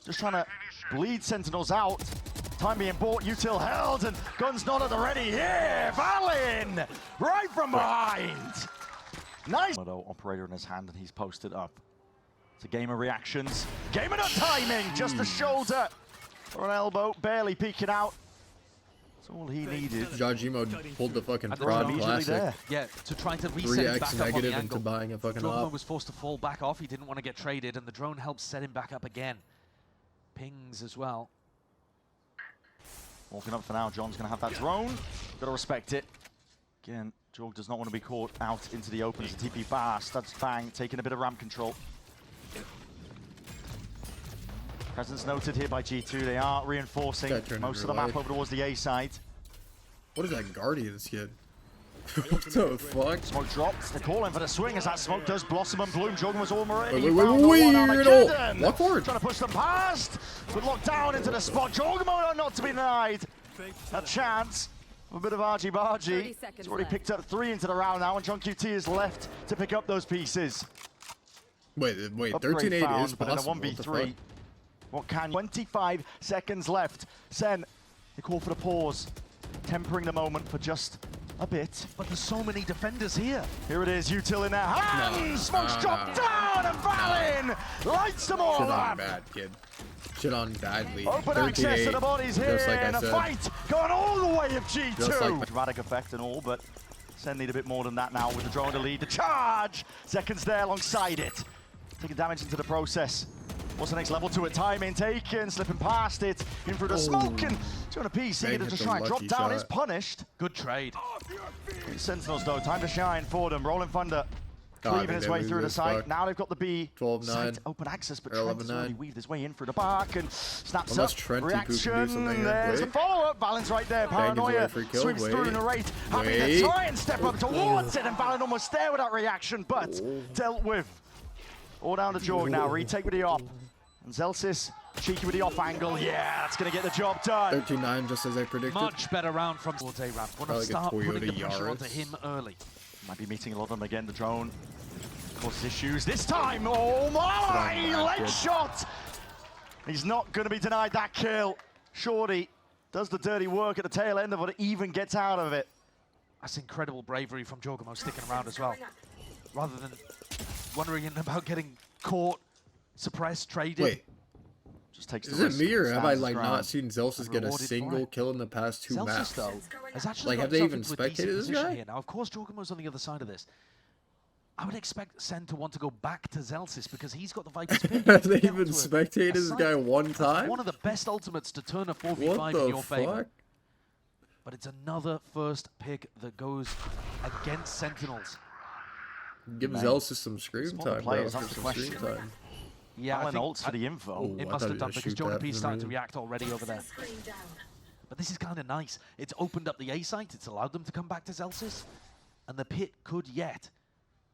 just trying to bleed Sentinels out. Time being bought. Util held, and guns not at the ready here. Valin right from behind. Nice. Operator in his hand, and he's posted up. It's a game of reactions. Game of no timing. Just a shoulder or an elbow. Barely peeking out. That's all he needed. Jajimo pulled the fucking prod classic. There. Yeah, to try to reset him back up on the angle. Into buying a fucking Jorgamo was forced to fall back off. He didn't want to get traded, and the drone helped set him back up again. Pings as well. Walking up for now. John's going to have that drone. Got to respect it. Again, Jorg does not want to be caught out into the open as a TP fast. Studs bang, taking a bit of ramp control. Presence noted here by G2. They are reinforcing most of the map over towards the A side. What is that Guardians kid? What the fuck? Smoke drops. They're calling for the swing as that smoke does blossom and bloom. Jorgen was already Wait, walk forward. Trying to push them past, but locked down into the spot. Jorgen not to be denied. A chance. A bit of argy-bargy. He's already picked up 3 into the round now, and John QT is left to pick up those pieces. Wait, 13-8 is but in a possible. 1v3. What can 25 seconds left. Sen, they call for the pause. Tempering the moment for just a bit. But there's so many defenders here. Here it is, Util in their hands. Smokes dropped down, and Valin lights them all up. Bad kid. Shit on badly. Open access to the bodies here, and a fight going all the way of G2. Dramatic effect and all, but Sen need a bit more than that now with the drone to lead the charge. Seconds there alongside it. Taking damage into the process. What's the next level to it? Timing taken, slipping past it, in through the smoke, and doing a piece here to just try and drop down is punished. Good trade. Sentinels though, time to shine for them. Rolling Thunder. Weaving his way through the site. Now they've got the B. 12-9. Open access, but Trent has already weaved his way in through the back and snaps Unless up. Trent Reaction. There's the follow-up. Valin's right there. Paranoia sweeps through in the rate. Having to try and step up towards it, and Valin almost there with that reaction, but dealt with. All down to Jorg now. Retake with the op. And Zelsis cheeky with the off angle. Yeah, that's going to get the job done. 13-9, just as I predicted. Much better round from towards A-Ramp. Want to start putting the pressure onto him early. Might be meeting a lot of them again. The drone causes issues this time. Oh my! Leg shot! He's not going to be denied that kill. Shorty does the dirty work at the tail end of it, even gets out of it. That's incredible bravery from Jorgamo sticking around as well. Rather than wondering about getting caught, suppressed, traded. Wait. Just takes the Is it risk, me or have I stands his like not ground. seen Zelsis get a Rewarded for single it. kill in the past 2 Zelsis, maps? though, has actually Like, have got they himself even into a decent spectated this position guy? here. Now, of course, Jorgamo's on the other side of this. I would expect Sen to want to go back to Zelsis because he's got the Viper's pick. Have they Get even onto spectated this site. guy one That's time? one of the best ultimates to turn a 4v5 What in the your favor. fuck? But it's another first pick that goes against Sentinels. Give Man. Zelsis some screen Smaller time, bro. players, Give that's the some screen question. time. Yeah, I Alan think ults for the info. Oh, it I must thought have he done was because shoot Jonah that P's for starting to me. react already over there. But this is kind of nice. It's opened up the A site. It's allowed them to come back to Zelsis. And the pit could yet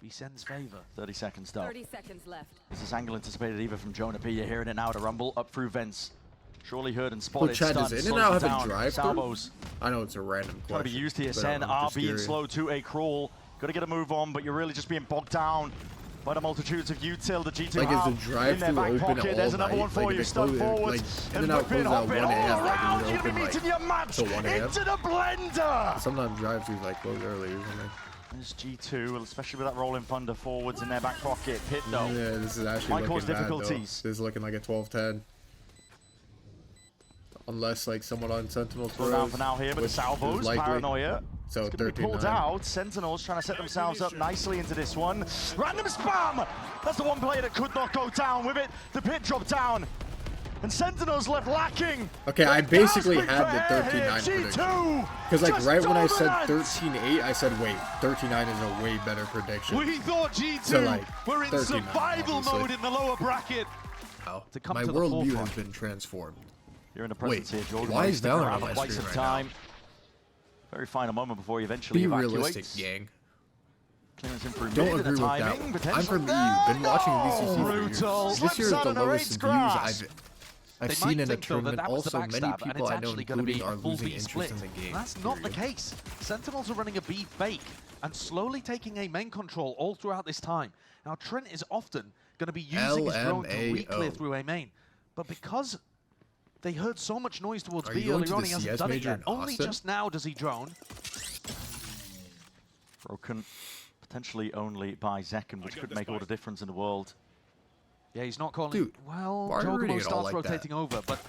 be Sen's favor. 30 seconds though. 30 seconds left. This is angle anticipated either from Jonah P. You're hearing it now to rumble up through vents. Surely heard and spotted. Chad, does Stunned, In and slows Out it have a down. drive-thru? Salvos I know it's a random question. trying to be used here. but Sen I'm are just being curious. slow to a crawl. Got to get a move on, but you're really just being bogged down by the multitudes of util the G2 Like, is have the drive-thru in their back open pocket. all There's another night? one for Like, you. if they Stun close it, forwards. like, And In-N-Out whipping, closes at hopping 1 all a.m., like, around. is it You're going to be open, meeting like, your match till 1 a.m.? into the blender. Sometimes drive-thrus like close early or something. There's G2, especially with that rolling thunder forwards in their back pocket. Pit though. Yeah, this is actually Might looking cause bad, though. difficulties. This is looking like a 12-10. Unless like someone on Sentinel Slow down throws, for now here, but the which is salvos, likely. paranoia. So It's going to be pulled 13-9. out. Sentinels trying to set themselves up nicely into this one. Random spam! That's the one player that could not go down with it. The pit dropped down. And Sentinels left lacking. Okay, I But basically gasping had for the air 13-9 here. prediction. G2 Because like just right when I said dominant. 13-8, I said wait, 39 is a way better prediction. We thought G2 So, like, were in 39, survival obviously. mode in the lower bracket. Wow. To come My to the worldview forefront. has been transformed. You're in the presence Wait, here, Jordan. why is Sticking Valorant around on for my quite screen some right now? time. Very final moment before he eventually Be evacuates. realistic, gang. Clearance in through Don't mid, agree the with that timing, one. I'm potentially. from EU, been watching VCC for Brutal. years. Slips This year is out the of the lowest raid's in grasp. views They I've might seen in a think, though, tournament. that was the Also, many backstab, and people it's I know, actually going to be including, a are full losing B interest split. in the game. That's not the period. case. Sentinels are running a B fake and slowly taking a main control all throughout this time. Now, Trent is often going to be using his drone to re-clear LMAO. through a main. But because they heard so much noise towards Are B you going earlier to on, the he hasn't CS done it major yet. in Only Austin? just now does he drone. Broken potentially only by Zekken, which could make all the difference in the world. Yeah, he's not calling. Dude, well, why are you reading Jogomo it all starts like that? rotating over, but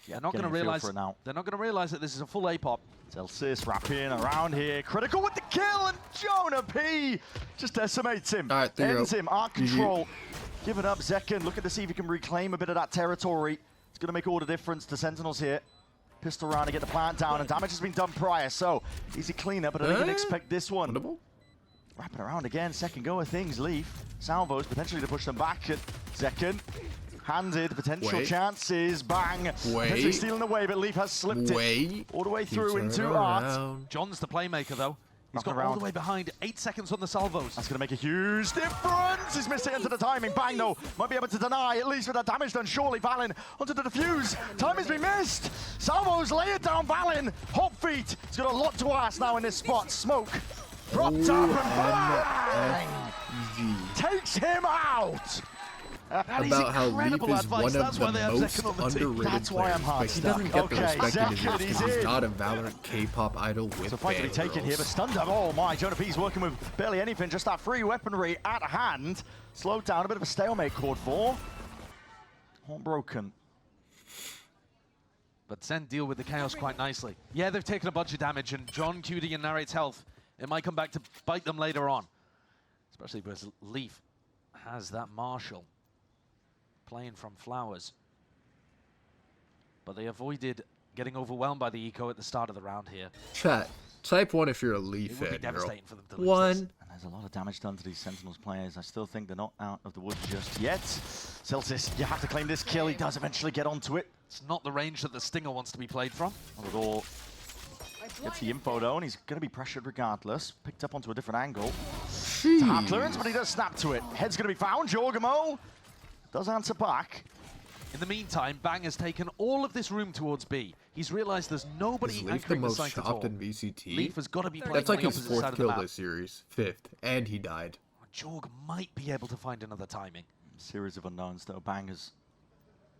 they're not going to getting a feel realize. for it now. They're not going to realize that this is a full A pop. Zelsis wrapping around here. Critical with the kill, and Jonah P just decimates him. All right, there you Ends go. him. Art GG. control. Giving up Zekken. Looking to see if he can reclaim a bit of that territory. It's going to make all the difference to Sentinels here. Pistol round to get the plant down, and damage has been done prior, so easy cleanup, but I didn't even expect this one. Winnable? Wrapping around again, second go of things, Leaf. Salvos potentially to push them back at Zekken. Handed, potential Wait. chances, bang. Potentially Wait. stealing away, but Leaf has slipped it Wait. all the way Keep through turning into Art. around. John's the playmaker, though. He's Knocking got all around. the way behind. 8 seconds on the salvos. That's going to make a huge difference. He's missed it into the timing. Bang, though. Might be able to deny, at least with that damage done. Surely Valen onto the defuse. Timing's been missed. Salvos lay it down, Valen. Hot feet. He's got a lot to ask now in this spot. Smoke. Propped up and bang. OMG. Takes him out. That is About how Leaf incredible is advice. one That's of why the they have most Zekken on the team. underrated That's why I'm players, hard but he stuck. doesn't get Okay, the respect he Zekken, deserves he's because he's in. not a Valorant K-pop idol with So finally taken here, but fangirls. stunned up. Oh my, Jonah P's working with barely anything, just that free weaponry at hand. Slowed down, a bit of a stalemate called for. Horn broken. But Sen deal with the chaos quite nicely. Yeah, they've taken a bunch of damage, and John QD and narrates health. It might come back to bite them later on. Especially because Leaf has that Marshall playing from Flowers. But they avoided getting overwhelmed by the eco at the start of the round here. Chat, type 1 if you're a It Leaf would be fan, girl. devastating for them to lose 1. this. And there's a lot of damage done to these Sentinels players. I still think they're not out of the woods just yet. Celsius, you have to claim this kill. He does eventually get onto it. It's not the range that the Stinger wants to be played from. Not at all. Gets the info though, and he's going to be pressured regardless. Picked up onto a different angle. To hard clearance, but he does snap to it. Head's going to be found. Jorgamo does answer back. In the meantime, Bang has taken all of this room towards B. He's realized there's nobody Is Leaf the anchoring the most site at all. chopped in VCT? Leaf has got to be playing That's on like the his opposite side 4th of the kill map. this series. 5th. And he died. Jorg might be able to find another timing. Series of unknowns though. Bangers,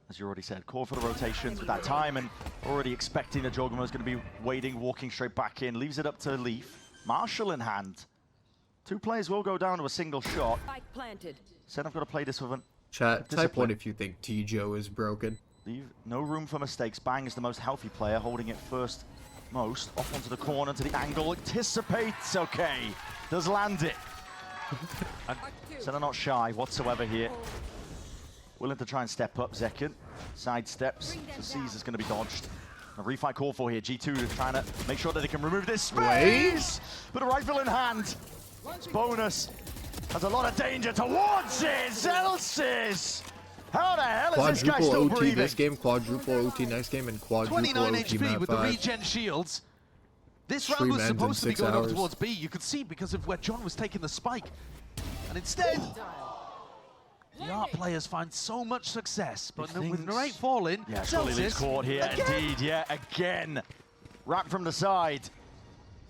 as you already said, call for the rotations with that time, and already expecting that Jorgamo is going to be waiting, walking straight back in. Leaves it up to Leaf. Marshall in hand. 2 players will go down to a single shot. Spike planted. Said I've got to play this with an Chat, type Discipline. 1 if you think T-Joe is broken. Leave no room for mistakes. Bang is the most healthy player, holding it first most. Off onto the corner, to the angle. Anticipates, okay. Does land it. So they're not shy whatsoever here. Willing to try and step up, Zekken. Side steps, so Caesar's going to be dodged. A refight call for here. G2 trying to make sure that they can remove this space. But a rifle in hand. It's bonus. There's a lot of danger towards it. Zelsis! How the hell is this guy Quadruple still OT breathing? this game, quadruple OT next game, and quadruple 29 OT HP map with the 5. regen shields. This round 3 was mends in supposed to be 6 going over hours. towards B. You could see because of where John was taking the spike. And instead, the Art players find so much success. But with Narrate falling, Yeah, surely leaves caught here. again. Indeed, yeah, again. Wrapped from the side.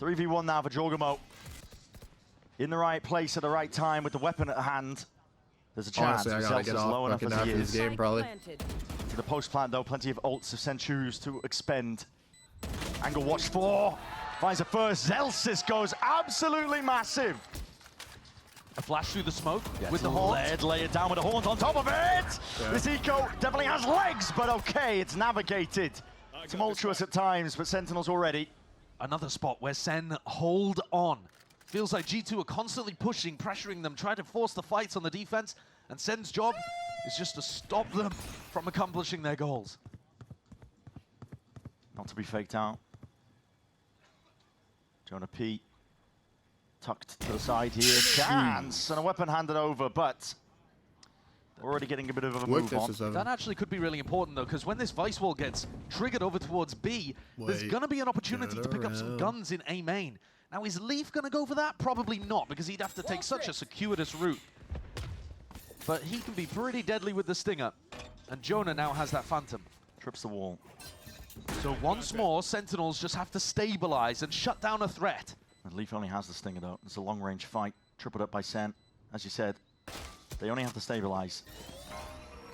3v1 now for Jorgamo. In the right place at the right time with the weapon at hand. There's a chance. Honestly, I gotta get Zelsis off low enough fucking as he after this is. game, probably. To the post plant though, plenty of ults of Senchus to expend. Angle watch for. Finds a first. Zelsis goes absolutely massive. A flash through the smoke with The the horn. lead, lay it down with the horns on top of it. Yeah. This eco definitely has legs, but okay, it's navigated. Tumultuous at times, but Sentinels already. Another spot where Sen hold on. Feels like G2 are constantly pushing, pressuring them, trying to force the fights on the defense, and Sen's job is just to stop them from accomplishing their goals. Not to be faked out. Jonah P. tucked to the side here. Chance and a weapon handed over, but already getting a bit of a move on. That actually could be really important though, because when this Vice Wall gets triggered over towards B, there's going to be an opportunity to pick up some guns in A main. Now, is Leaf going to go for that? Probably not, because he'd have to take such a circuitous route. But he can be pretty deadly with the Stinger. And Jonah now has that Phantom. Trips the wall. So once more, Sentinels just have to stabilize and shut down a threat. And Leaf only has the Stinger though. It's a long-range fight, tripled up by Sen. As you said, they only have to stabilize.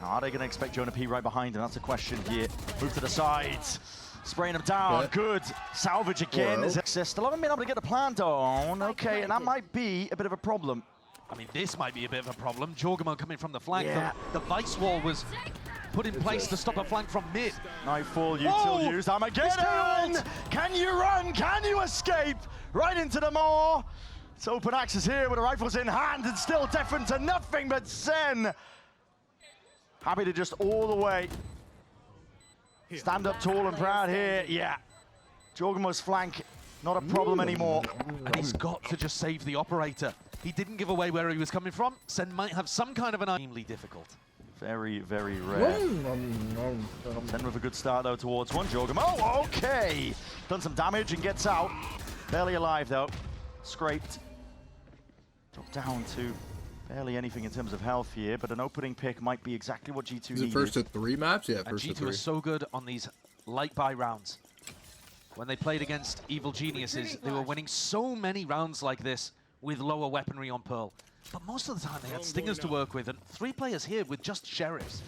Now, are they going to expect Jonah P right behind him? That's a question here. Move to the sides. Spraying him down. Yeah. Good. Salvage again. Whoa. Still haven't been able to get the plant on. Okay, and that might be a bit of a problem. I mean, this might be a bit of a problem. Jorgamo coming from the flank. Yeah. The Vice Wall was put in place to stop a flank from mid. Nightfall, Whoa! util used. Armageddon! Can you run? Can you escape? Right into the maw. It's open access here with the rifles in hand and still deafened to nothing but Sen. Happy to just all the way stand up tall and proud here. Yeah. Jorgamo's flank, not a problem anymore. And he's got to just save the operator. He didn't give away where he was coming from. Sen might have some kind of an extremely difficult. Very, very rare. Sen with a good start though towards one. Jorgamo, oh, okay. Done some damage and gets out. Barely alive though. Scraped. Dropped down to barely anything in terms of health here, but an opening pick might be exactly what G2 Is needed. it first to 3 maps? Yeah, And first to G2 3. is so good on these light buy rounds. When they played against Evil Geniuses, they were winning so many rounds like this with lower weaponry on Pearl. But most of the time they had Stingers to work with, and 3 players here with just Sheriffs.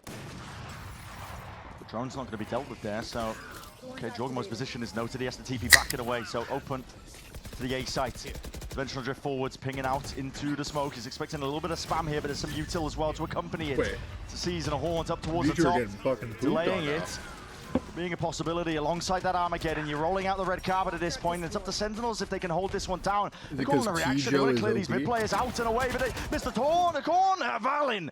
The drone's not going to be dealt with there, so... Okay, Jorgamo's position is noted. He has to TP back and away, so open to the A site. Dimensional drift forwards, pinging out into the smoke. He's expecting a little bit of spam here, but there's some util as well to accompany it. Wait. To seize and a horns up towards the Future top. getting fucking pooped Delaying on now. it. Being a possibility alongside that Armageddon. You're rolling out the red carpet at this point, and it's up to Sentinels if they can hold this one down. They're calling Because a reaction. They T-Joe want to is clear these OP. mid players out and away, but they missed the corner. Valin.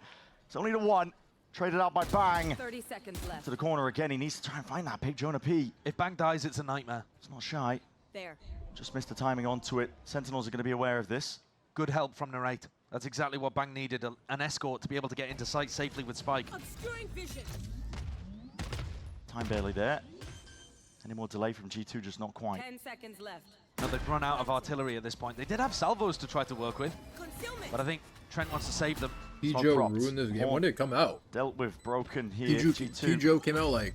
It's only the one. Traded out by Bang. 30 seconds left. To the corner again. He needs to try and find that big Jonah P. If Bang dies, it's a nightmare. It's not shy. There. Just missed the timing onto it. Sentinels are going to be aware of this. Good help from Narrate. That's exactly what Bang needed, an escort to be able to get into sight safely with Spike. Obscuring vision. Time barely there. Any more delay from G2? Just not quite. 10 seconds left. No, they've run out of artillery at this point. They did have salvos to try to work with, Concealment. but I think Trent wants to save them. T-Joe dropped. ruined this game. Horn. When did it come out? Dealt with broken here. G2 T-Joe came out like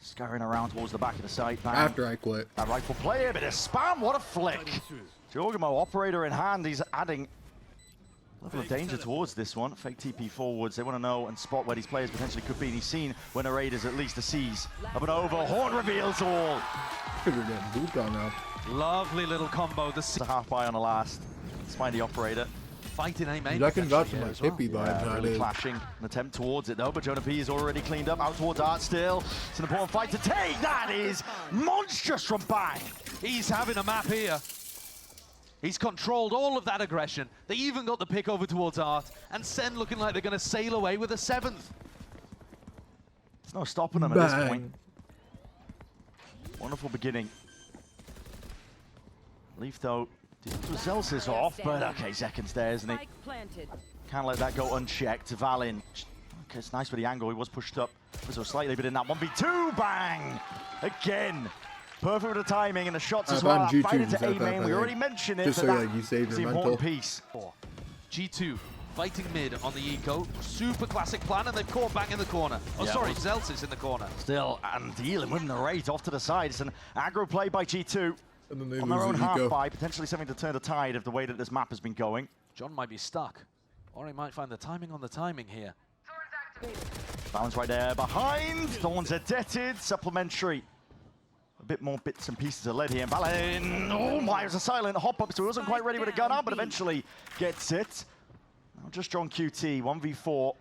scurrying around towards the back of the site. Bang. after I quit. That rifle player, bit of spam. What a flick. Jorgamo, operator in hand. He's adding a level of danger towards this one. Fake TP forwards. They want to know and spot where these players potentially could be. And he's seen when a raid is at least a seize. Up and over. Horn reveals all. We're getting booped on now. Lovely little combo. It's a half buy on the last. Spiny operator. fighting A main. Zekken got some potentially like here as well. hippie vibes Yeah, really nowadays. clashing an attempt towards it though, but Jonah P is already cleaned up out towards Art still. It's an important fight to take. That is monstrous from Bang. He's having a map here. He's controlled all of that aggression. They even got the pick over towards Art, and Sen looking like they're going to sail away with a 7th. There's no stopping them at this Bang. point. Wonderful beginning. Leaf though, Zells is off, but okay, Zekken's there, isn't he? Spike planted. Can't let that go unchecked. Valin, okay, it's nice with the angle. He was pushed up so slightly, but in that 1v2, Bang! Again. Perfect with the timing and the shots as well. G2 Fight into just A have that, main. I We think. already mentioned it. Just but so that like you save is your the mental. important piece. G2 fighting mid on the eco. Super classic plan, and they've caught Bang in the corner. Oh, Yeah, sorry, well- Zelts is in the corner. Still, and dealing with the rate off to the side. It's an aggro play by G2 And then they on their lose own the half eco. by potentially something to turn the tide of the way that this map has been going. John might be stuck, or he might find the timing on the timing here. Balance right there behind. Thorns are deaded. Supplementary. A bit more bits and pieces are led here. Valin, oh my, it was a silent hop up, so he wasn't quite ready with a gun out, but eventually gets it. Now just John QT, 1v4.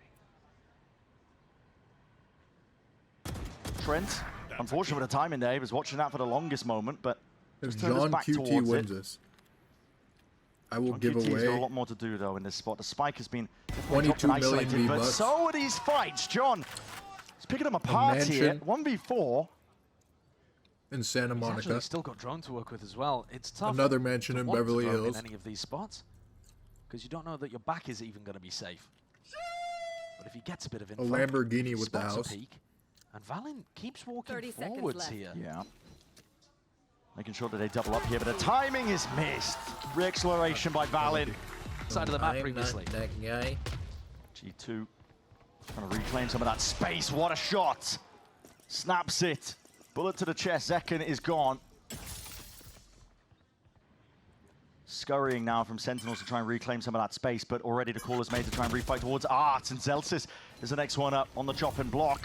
Trent, unfortunate with the timing there. He was watching that for the longest moment, but If just turned his John back QT towards wins it. this, I will John give QT's got a away lot more to do though in this spot. The spike has been 22 million isolated, but V-Bucks. so are these fights. John is picking them apart here. mansion. 1v4. in Santa He's actually Monica. still got drone to work with as well. It's tough. Another mansion to in want to Beverly drone Hills. in any of these spots, because you don't know that your back is even going to be safe. But if he gets a bit of info, Lamborghini he with the spots a house. peek, and Valin keeps walking 30 seconds forwards left. here. Yeah. Making sure that they double up here, but the timing is missed. Re-exploration by Valin. Side of the map I'm previously. not that guy. G2 trying to reclaim some of that space. What a shot. Snaps it. Bullet to the chest. Zekken is gone. Scurrying now from Sentinels to try and reclaim some of that space, but already the call is made to try and refight towards Art, and Zelsis is the next one up on the chopping block.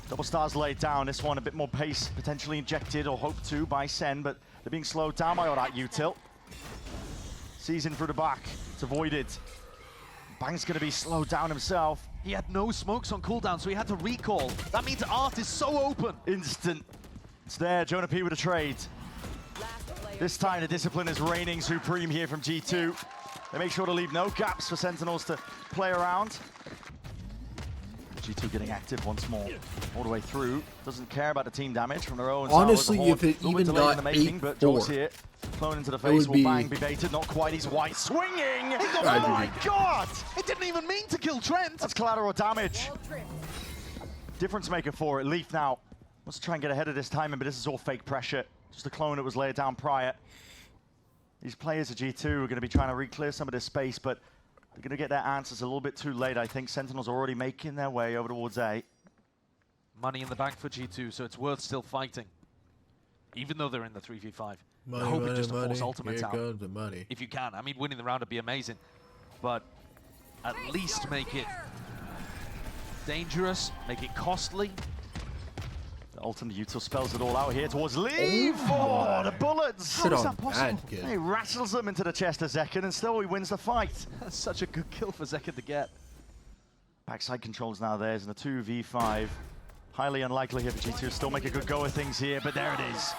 Double stars laid down. This one a bit more pace potentially injected or hoped to by Sen, but they're being slowed down by all that util. Sees in through the back. It's avoided. Bang's going to be slowed down himself. He had no smokes on cooldown, so he had to recall. That means Art is so open. Instant. It's there. Jonah P with a trade. Last player. This time the discipline is reigning supreme here from G2. They make sure to leave no gaps for Sentinels to play around. G2 getting active once more, all the way through. Doesn't care about the team damage from their own. Honestly, Horde. if it A little bit even delayed in got the making, but 8-4, Joel's here, flown into the face. would Will be- Bang be baited? Not quite. He's white swinging. Oh I my didn't. God! It didn't even mean to kill Trent. That's collateral damage. All tripped. Difference maker for it. Leaf now wants to try and get ahead of this timing, but this is all fake pressure. Just a clone that was laid down prior. These players at G2 are going to be trying to re-clear some of this space, but they're going to get their answers a little bit too late. I think Sentinels are already making their way over towards A. Money in the bank for G2, so it's worth still fighting. Even though they're in the 3v5. Money, They're hoping money, just to force money. ultimates Here out. comes the money. If you can. I mean, winning the round would be amazing. But at least make it dangerous, make it costly. The ultimate util spells it all out here towards Leaf. Oh, the bullets! Sit is on that possible? that, kid. He rattles them into the chest of Zekken, and still he wins the fight. That's such a good kill for Zekken to get. Backside controls now theirs in a 2v5. Highly unlikely here for G2 still make a good go of things here, but there it is.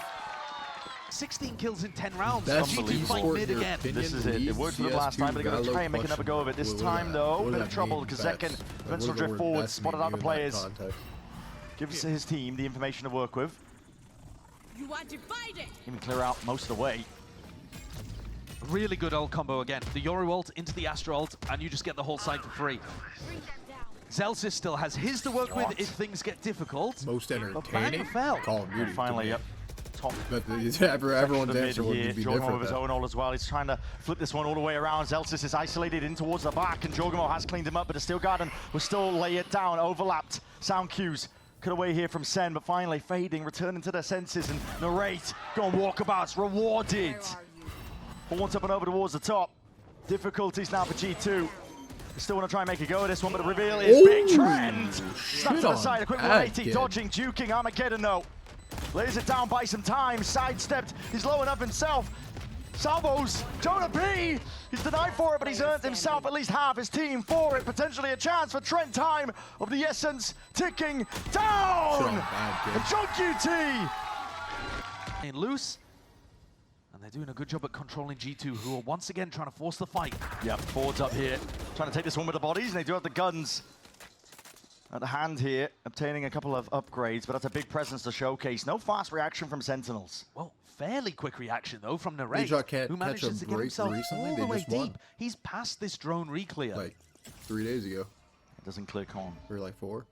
16 kills in 10 rounds. Best G2 fight esport mid in your again. opinion. This is it. It worked for them last time, but they're going to try and make another go of it. This time, though, bit of trouble because Zekken eventually drift forward, spotted out the players. Gives his team the information to work with. You want to fight it? Even clear out most of the way. Really good ult combo again. The Yoru ult into the Astra ult, and you just get the whole side for free. Bring them down. Zelsis still has his to work What? with if things get difficult. Most Bang entertaining. fell. Call of Duty. And finally, to me. up top. But everyone's The answer mid would here. be Jorgamo different. with his though. own ult as well. He's trying to flip this one all the way around. Zelsis is isolated in towards the back, and Jorgamo has cleaned him up, but the Steel Garden will still lay it down. Overlapped sound cues. Cut away here from Sen, but finally fading, returning to their senses, and narrate. Gone walkabouts, rewarded. Where are you? Once up and over towards the top. Difficulties now for G2. They still want to try and make a go of this one, but the reveal is big trend. Snap to the on side, a quick that 180, kid. dodging, juking, Armageddon though. Lays it down by some time, sidestepped, he's low enough himself. Salvos, Jonah P! He's denied for it, but he's earned himself at least half his team for it. Potentially a chance for Trent Time of the Essence ticking down! And John QT! In loose. And they're doing a good job at controlling G2, who are once again trying to force the fight. Yeah, forwards up here, trying to take this one with the bodies, and they do have the guns at hand here, obtaining a couple of upgrades, but that's a big presence to showcase. No fast reaction from Sentinels. Well, fairly quick reaction though from Narek, can't who catch a manages to get break himself recently. all They the way just won. deep. He's passed this drone re-clear. Like 3 days ago, It doesn't click on. or like 4.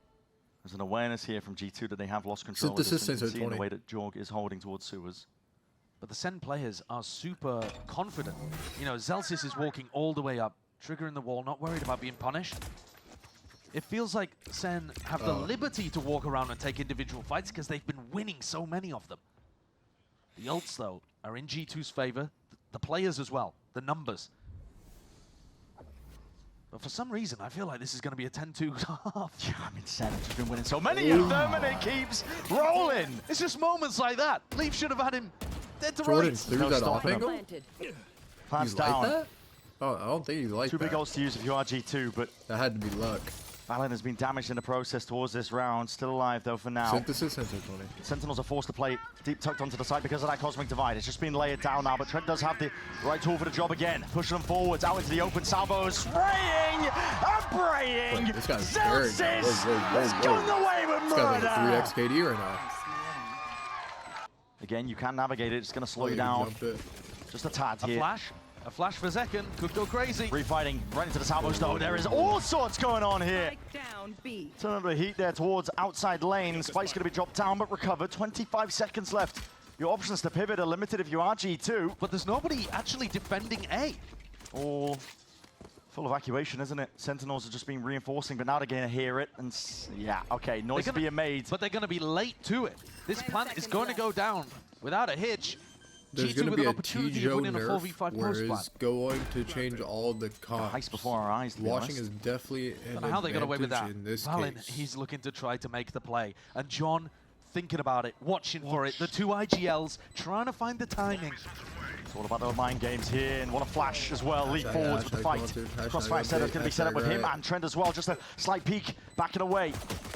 There's an awareness here from G2 that they have lost control of This this, is and you can Sensor see in the 20. way that Jorg is holding towards sewers. But the Sen players are super confident. You know, Zelsis is walking all the way up, triggering the wall, not worried about being punished. It feels like Sen have the liberty to walk around and take individual fights because they've been winning so many of them. The ults, though, are in G2's favor. The players as well, the numbers. But for some reason, I feel like this is going to be a 10-2 half. Yeah, I mean, Sen has been winning so many of them, and it keeps rolling. It's just moments like that. Leaf should have had him dead to Jordan rights. threw No that stopping off him. angle? Planted. Plants He's like down. that? Oh, I don't think he's like Two that. big ults to use if you are G2, but That had to be luck. Valen has been damaged in the process towards this round. Still alive, though, for now. Synthesis, Sensor 20. Sentinels are forced to play deep tucked onto the side because of that cosmic divide. It's just been layered down now, but Trent does have the right tool for the job again. Pushing them forwards, out into the open. Salvo spraying and praying. Wait, this guy's very good. Zelsis Whoa, whoa, has whoa, gone whoa. the way with This guy's murder. like a 3x KD right now. Again, you can navigate it. It's going to slow Oh, you he down jumped it. just a tad A here. flash for Zekken. Could go crazy. Refighting right into the Salvos, though. There is all sorts going on here. Strike down B. Turn up the heat there towards outside lane. Spike's going to be dropped down but recovered. 25 seconds left. Your options to pivot are limited if you are G2. But there's nobody actually defending A. All full evacuation, isn't it? Sentinels are just been reinforcing, but now they're going to hear it. And yeah, okay, noise being made. But they're going to be late to it. This plant is going to go down without a hitch. There's G2 going to with be an a opportunity of T-Joe winning a nerf 4v5 where post it's plant. going to change all the costs. Ice before our eyes, to be Washing honest. is definitely an I don't know how they got away with that. advantage in this Valen, case. he's looking to try to make the play. And John thinking about it, watching for it. The two IGLs trying to find the timing. It's all about the mind games here, and what a flash as well. Leap Hashtag, forwards with the hashtag fight. going to, Crossfire hashtag setup's going to be set up with hashtag him right. and Trent as well. Just a slight peek, backing away.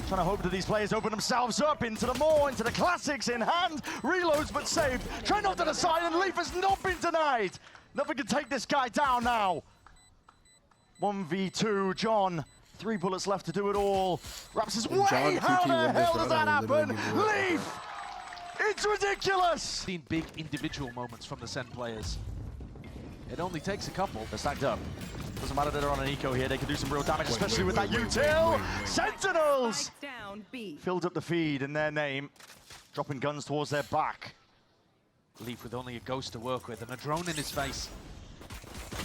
Trying to hope that these players open themselves up into the more, into the classics in hand. Reloads but saved. Trent off to the side, and Leaf has not been denied. Nothing can take this guy down now. 1v2, John. 3 bullets left to do it all. Wraps his way. John How QT the won this hell does round, that I happen? literally did it. Leaf! It's ridiculous! Seen big individual moments from the Sen players. It only takes a couple. They're stacked up. Doesn't matter that they're on an eco here. They can do some real damage, especially with that wait, util. Sentinels Strike down B. filled up the feed in their name, dropping guns towards their back. Leaf with only a ghost to work with and a drone in his face.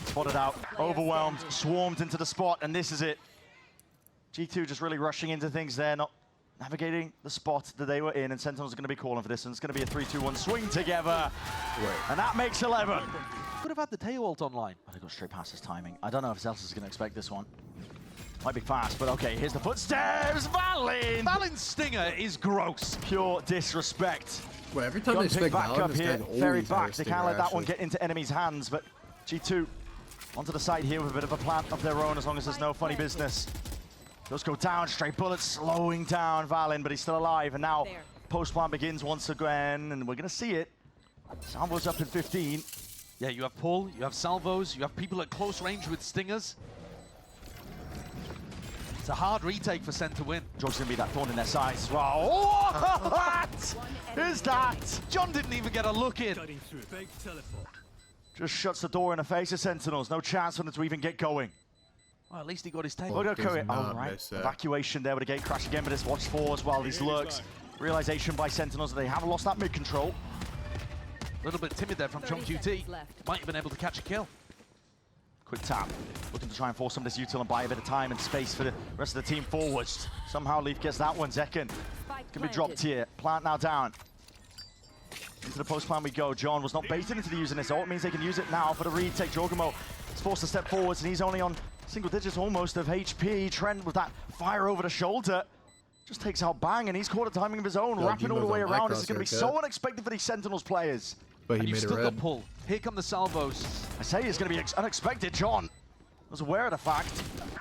Spotted out, overwhelmed, swarmed into the spot, and this is it. G2 just really rushing into things there, not navigating the spot that they were in, and Sentinels are going to be calling for this, and it's going to be a 3-2-1 swing together, Wait. and that makes 11. Could have had the tail ult online. Oh, they got straight past his timing. I don't know if Zelsis is going to expect this one. Might be fast, but okay, here's the footsteps. Valen! Valen's stinger is gross. Pure disrespect. Well, every time Gun they pick spec back Valen, up this here, guy's always ferried had a back. They stinger, can't let that one actually. get into enemies' hands, but G2 onto the side here with a bit of a plant of their own as long as there's no funny business. Those go down, straight bullets slowing down Valen, but he's still alive, and now There. post-plant begins once again, and we're going to see it. Salvo's up in 15. Yeah, you have pull, you have salvos, you have people at close range with stingers. It's a hard retake for Sen to win. George's going to be that thorn in their side as well. What is that? John didn't even get a look in. Just shuts the door in the face of Sentinels. No chance for them to even get going. Well, at least he got his tail. Look at does Curry. Oh, not right. miss that. Evacuation there with a gate crash again, but it's watch 4 as well. These lurks. Realization by Sentinels that they have lost that mid-control. A little bit timid there from John 30 QT. seconds left. Might have been able to catch a kill. Quick tap. Looking to try and force some of this util and buy a bit of time and space for the rest of the team forwards. Somehow Leaf gets that one. Zekken Spike can be dropped planted. here. Plant now down. Into the post plant we go. John was not baited into the using this ult. It means they can use it now for the retake. Jorgamo is forced to step forwards, and he's only on single digits almost of HP. Trent with that fire over the shoulder just takes out Bang, and he's caught a timing of his own, Yo, wrapping all the Gmo's way on my around. This is going to be crosshair, so cat. unexpected for these Sentinels players. But And he you've made it still got red. pull. Here come the salvos. I say it's going to be unexpected. John was aware of the fact.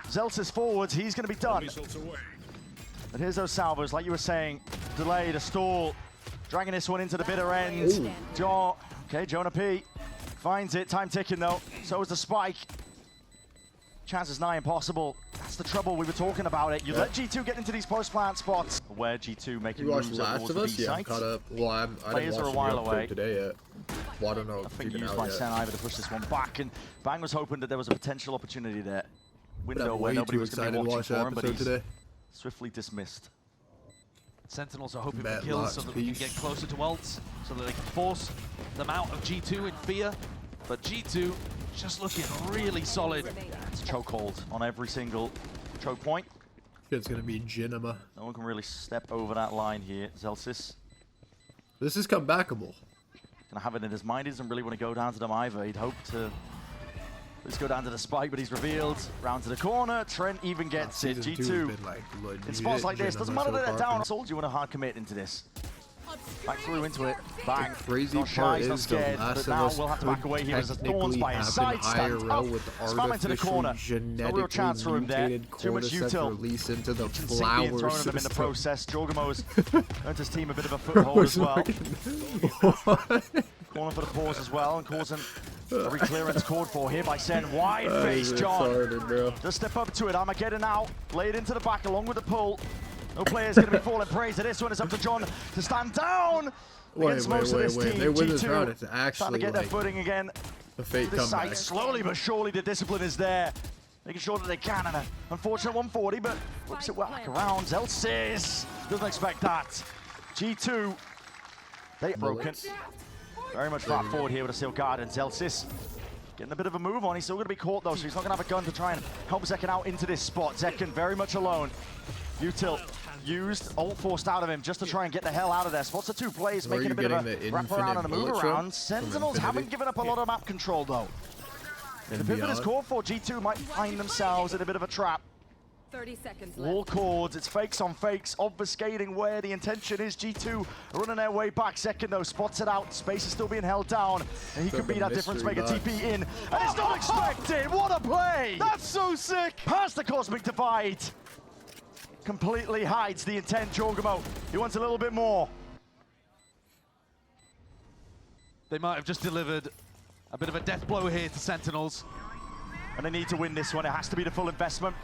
Zelts is forwards. He's going to be done. But here's those salvos, like you were saying. Delay to stall. Dragging this one into the bitter end. Ooh. John. Okay, Jonah P. Finds it. Time ticking, though. So is the spike. Chance is nigh impossible. That's the trouble. We were talking about it. You let G2 get into these post-plant spots. Where G2 making You watched moves Last towards of the Us? B Yeah, I'm site. caught up. Well, I Players didn't are a watch while the away. today yet. Well, I don't know. Nothing if used by Sen either to push this one back, and Bang was hoping that there was a potential opportunity there. Window I'm where way nobody too was going to excited be to watching watch for that him, but episode he's today. swiftly dismissed. Sentinels are hoping Matt for kills Locke's so that we can get closer to ults, so that they can force them out of G2 in fear. But G2 just looking really solid. It's a chokehold on every single choke point. It's gonna be Jinima. No one can really step over that line here. Zelsis This is comebackable. gonna have it in his mind. He doesn't really want to go down to them either. He'd hope to let's go down to the spike, but he's revealed. Round to the corner. Trent even gets it. Season 2 G2 has been like legit in spots like this. Doesn't matter that they're so far. down. I told you want to hard commit into this. Back through into it. Bang. Crazy Not shy, part he's not is The scared, Last but of now Us we'll have to back away here as the thorns technically by his happen side stand IRL up. with the Spam into the corner. artificially No real genetically chance for him there. mutated Too much cordyceps util. released into the Can see flower being thrown at them in the system. process. Jorgamo's earned his team a bit of a foothold as well. Corner for the pause as well, and causing every clearance called for here by Sen. Wide face, John. Retarded, bro. Just step up to it. Armageddon out. Lay it into the back along with the pull. No player's going to be falling prey to this one. It's up to John to stand down against most of this team. They win this G2 round. It's starting actually to get their like footing again. a fake This comeback. side, slowly but surely, the discipline is there. Making sure that they can, and an unfortunate 140, but flips it back around. Zelsis doesn't expect that. G2, they broken. Bullets. Very much far forward here with a Steel Guard, and Zelsis getting a bit of a move on. He's still going to be caught though, so he's not going to have a gun to try and help Zekken out into this spot. Zekken very much alone. Util used, ult forced out of him just to try and get the hell out of there. Spots the two players Where making a are you bit of a getting the wrap around and a infinite move bullet from? around. Sentinels haven't Infinity? given up a lot of map control though. And The pivot is beyond. called for. G2 might find themselves in a bit of a trap. 30 seconds Wall left. chords, it's fakes on fakes, obfuscating where the intention is. G2 running their way back. Second though, spots it out. Space is still being held down. And he So could be the that difference maker. mystery TP in. And it's not expected. What a play. That's so sick. Past the cosmic divide. Completely hides the intent, Jorgamo. He wants a little bit more. They might have just delivered a bit of a death blow here to Sentinels. And they need to win this one. It has to be the full investment.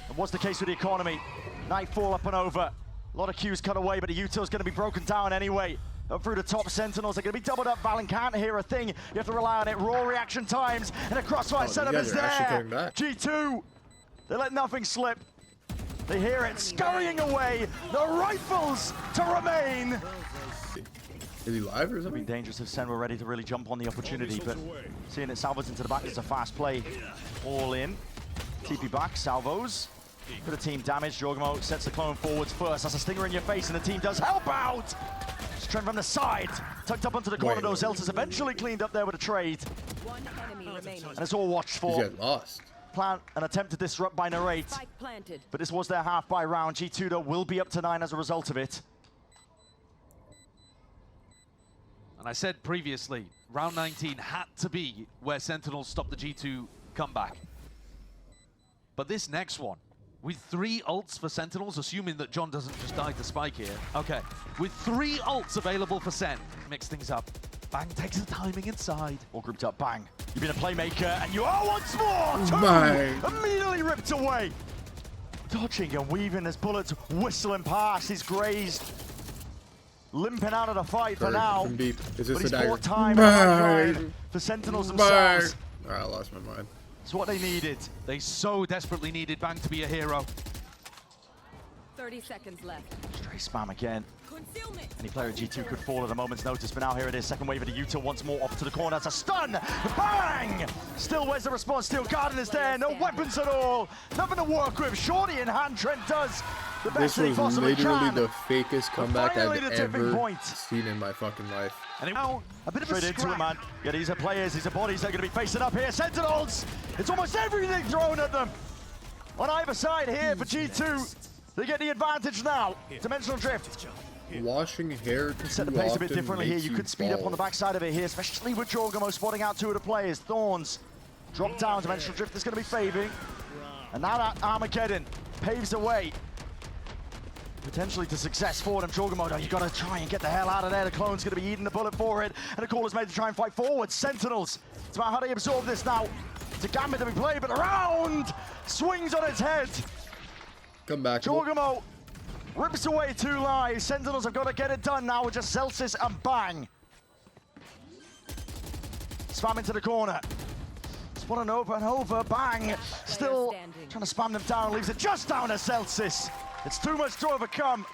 And what's the case with the economy? Nightfall up and over. A lot of Qs cut away, but the util's going to be broken down anyway. Up through the top, Sentinels are going to be doubled up. Valen can't hear a thing. You have to rely on it. Raw reaction times. And a crossfire setup guys is are actually there. coming back. G2, they let nothing slip. They hear it scurrying away. The rifles to remain. Is he live or It'd be something? dangerous if Sen were ready to really jump on the opportunity, but seeing it salvos into the back, it's a fast play. All in. TP back, salvos. For the team damage, Jorgamo sets the clone forwards first. That's a stinger in your face, and the team does help out. Trent from the side, tucked up onto the corner. Those Zeltas eventually cleaned up there with a trade, One enemy remaining. and it's all watched These for. guys lost. Plan an attempt to disrupt by Narrate, Spike planted. but this was their half by round. G2 though will be up to 9 as a result of it. And I said previously, round 19 had to be where Sentinels stopped the G2 comeback. But this next one, with 3 ults for Sentinels, assuming that John doesn't just die to Spike here. Okay, with 3 ults available for Sen, mix things up. Bang takes the timing inside. All grouped up, bang. You've been a playmaker, and you are once more. 2 Bang. immediately ripped away. Dodging and weaving as bullets whistling past. He's grazed. Limping out of the fight for Bird now. from deep. Is But this he's a dagger? bought time Bang. for Sentinels Bang. themselves. Alright, I lost my mind. It's what they needed. They so desperately needed Bang to be a hero. 30 seconds left. Stray spam again. Concealment. Any player at G2 could fall at a moment's notice, but now here it is. Second wave of the util once more off to the corner. That's a stun. Bang! Still, where's the response? Steel Garden is there. No weapons at all. Nothing to work with. Shorty in hand. Trent does the best This that he was possibly literally can. the fakest comeback finally I've the tipping ever point. seen in my fucking life. And Now, a bit of a straight into it, scrap. man. Yeah, these are players, these are bodies that are going to be facing up here. Sentinels! It's almost everything thrown at them. On either side here for G2. They get the advantage now. Dimensional drift. washing hair too Set the pace a bit often differently here. makes You could speed up on the backside of it here, especially with Jorgamo spotting out two of the players. Thorns drop down. Dimensional Drift is going to be faving. And now that Armageddon paves the way potentially to success for them. Jorgamo, though, you got to try and get the hell out of there. The clone's going to be eating the bullet for it. And a call is made to try and fight forward. Sentinels, it's about how they absorb this now. It's a gambit to be played, but the round swings on its head. Come back. Jorgamo rips away two lives. Sentinels have got to get it done now with just Celsius and Bang. Spam into the corner. Spot an over and over. Bang. Still trying to spam them down. Leaves it just down to Celsius. It's too much to overcome.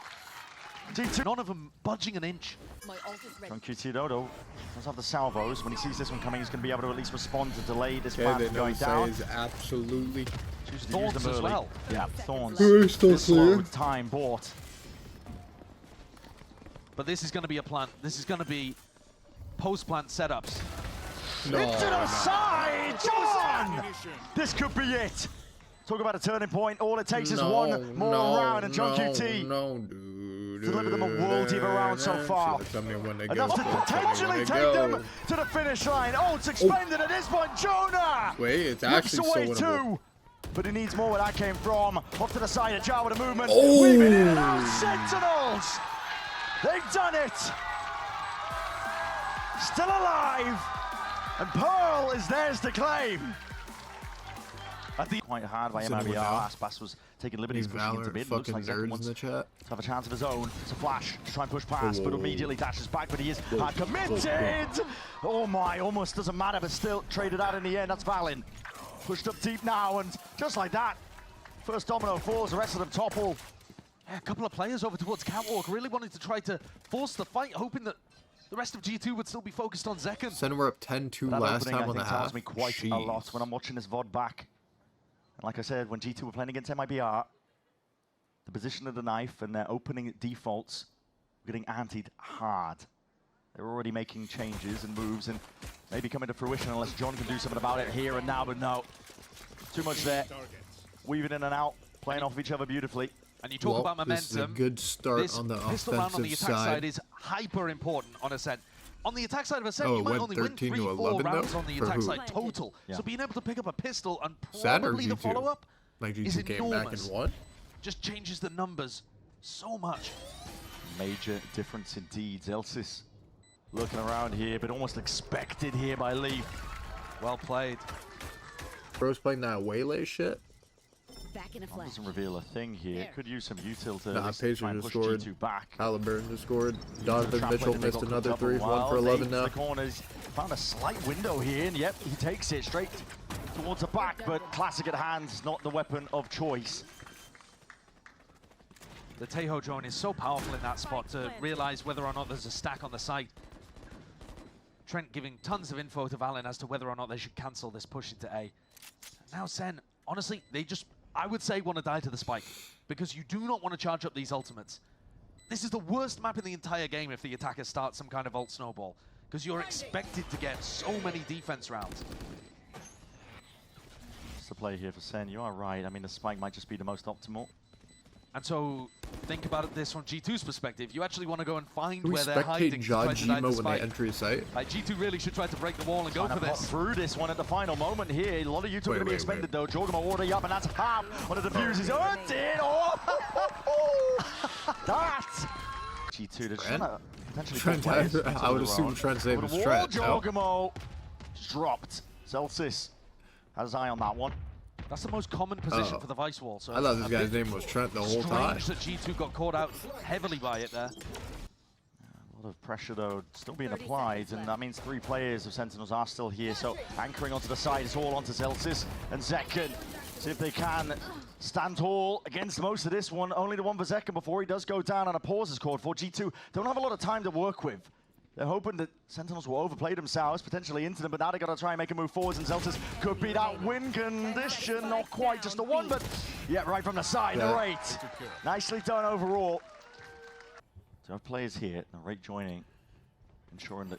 G2. None of them budging an inch. My ult is ready. From QT Dodo does have the salvos. When he sees this one coming, he's going to be able to at least respond to delay this Okay, plan they from know going down. is absolutely. Chooses to Thorns use them as early. well. Yeah, Thorns. We're still This slow clear. with time bought. But this is going to be a plant. This is going to be post-plant setups. No, Into the no. side, John! This could be it. Talk about a turning point. All it takes is one more round, and John QT delivered them a world of a round so far. Enough to potentially take them to the finish line. Oh, it's expended at this point. Jonah Wait, it's rips actually away so winnable. two. But he needs more where that came from. Off to the side of Jar with a movement. Oh! Weaving in and out. Sentinels. They've done it. Still alive. And Pearl is theirs to claim. I think quite hard by Cinema MIBR. now. Aspas was taking liberties These pushing into Valorant mid. Looks fucking like Zekken nerds wants in the chat. to have a chance of his own. It's a flash to try and push past, but Whoa. immediately dashes back, but he is hard committed. Oh my, almost doesn't matter, but still traded out in the end. That's Valin. Pushed up deep now, and just like that, first domino falls, the rest of them topple. Yeah, a couple of players over towards Catwalk, really wanting to try to force the fight, hoping that the rest of G2 would still be focused on Zekken. Sen were up 10-2 That last opening, time I on the think, half. tells me quite a lot when I'm watching this VOD back. And like I said, when G2 were playing against MIBR, the position of the knife and their opening defaults were getting antied hard. They're already making changes and moves and maybe coming to fruition unless John can do something about it here and now, but no. Too much there. Weaving in and out, playing off each other beautifully. And you talk about momentum. This is a good start This on the pistol round on the offensive attack side side. is hyper important on Ascent. On the attack side of Ascent, Oh, you it might went only win 13 to 3-4 11 rounds though? on the For attack who? side total. Yeah. So being able to pick up a pistol and Sad or probably the G2? follow-up Like is G2 came back enormous. and won? Just changes the numbers so much. Major difference indeed. Zelsis looking around here, but almost expected here by Leaf. Well played. Bro's playing that waylay shit. Back in a flash. Doesn't reveal a thing here. Could use some util to Nah, at least try Pacer and just push scored. G2 back. Halliburton just scored. Donovan Trap Mitchell play that missed they got another cooked up 3, a 1 while. for 11 They now. into the corners, found a slight window here, and yep, he takes it straight towards the back, but classic at hand is not the weapon of choice. The Tejo drone is so powerful in that spot to realize whether or not there's a stack on the site. Trent giving tons of info to Valen as to whether or not they should cancel this push into A. Now Sen, honestly, they just, I would say, want to die to the spike because you do not want to charge up these ultimates. This is the worst map in the entire game if the attacker starts some kind of ult snowball because you're expected to get so many defense rounds. Just the play here for Sen, you are right. I mean, the spike might just be the most optimal. And so, think about this from G2's perspective. You actually want to go and find Can we where they're hiding spectate to try to die Jajimo the when spike. they enter his site? Like, G2 really should try to break the wall and go Trying for to pop this. through this one at the final moment here. A lot of you two are going to be Wait, expended though. Jorgamo already up, and that's half on the defuse. He's earned it. Oh, that. G2 to try to potentially. Trent, put players into I would the assume round. Trent saved Over his the wall, Trent, no? Jorgamo dropped. Celsius has his eye on that one. That's the most common position Oh. for the Vice Wall. So I thought it's this a guy's bit name was Trent the whole time. strange that G2 got caught out heavily by it there. A lot of pressure though still being applied, and that means 3 players of Sentinels are still here, so anchoring onto the side, it's all onto Celsius and Zekken. See if they can stand tall against most of this one. Only the one for Zekken before he does go down, and a pause is called for. G2 don't have a lot of time to work with. They're hoping that Sentinels will overplay themselves, potentially into them, but now they got to try and make a move forwards, and Celsius could be that win condition. Not quite just a 1, but yeah, right from the side, the rate. Nicely done overall. So players here, the rate joining, ensuring that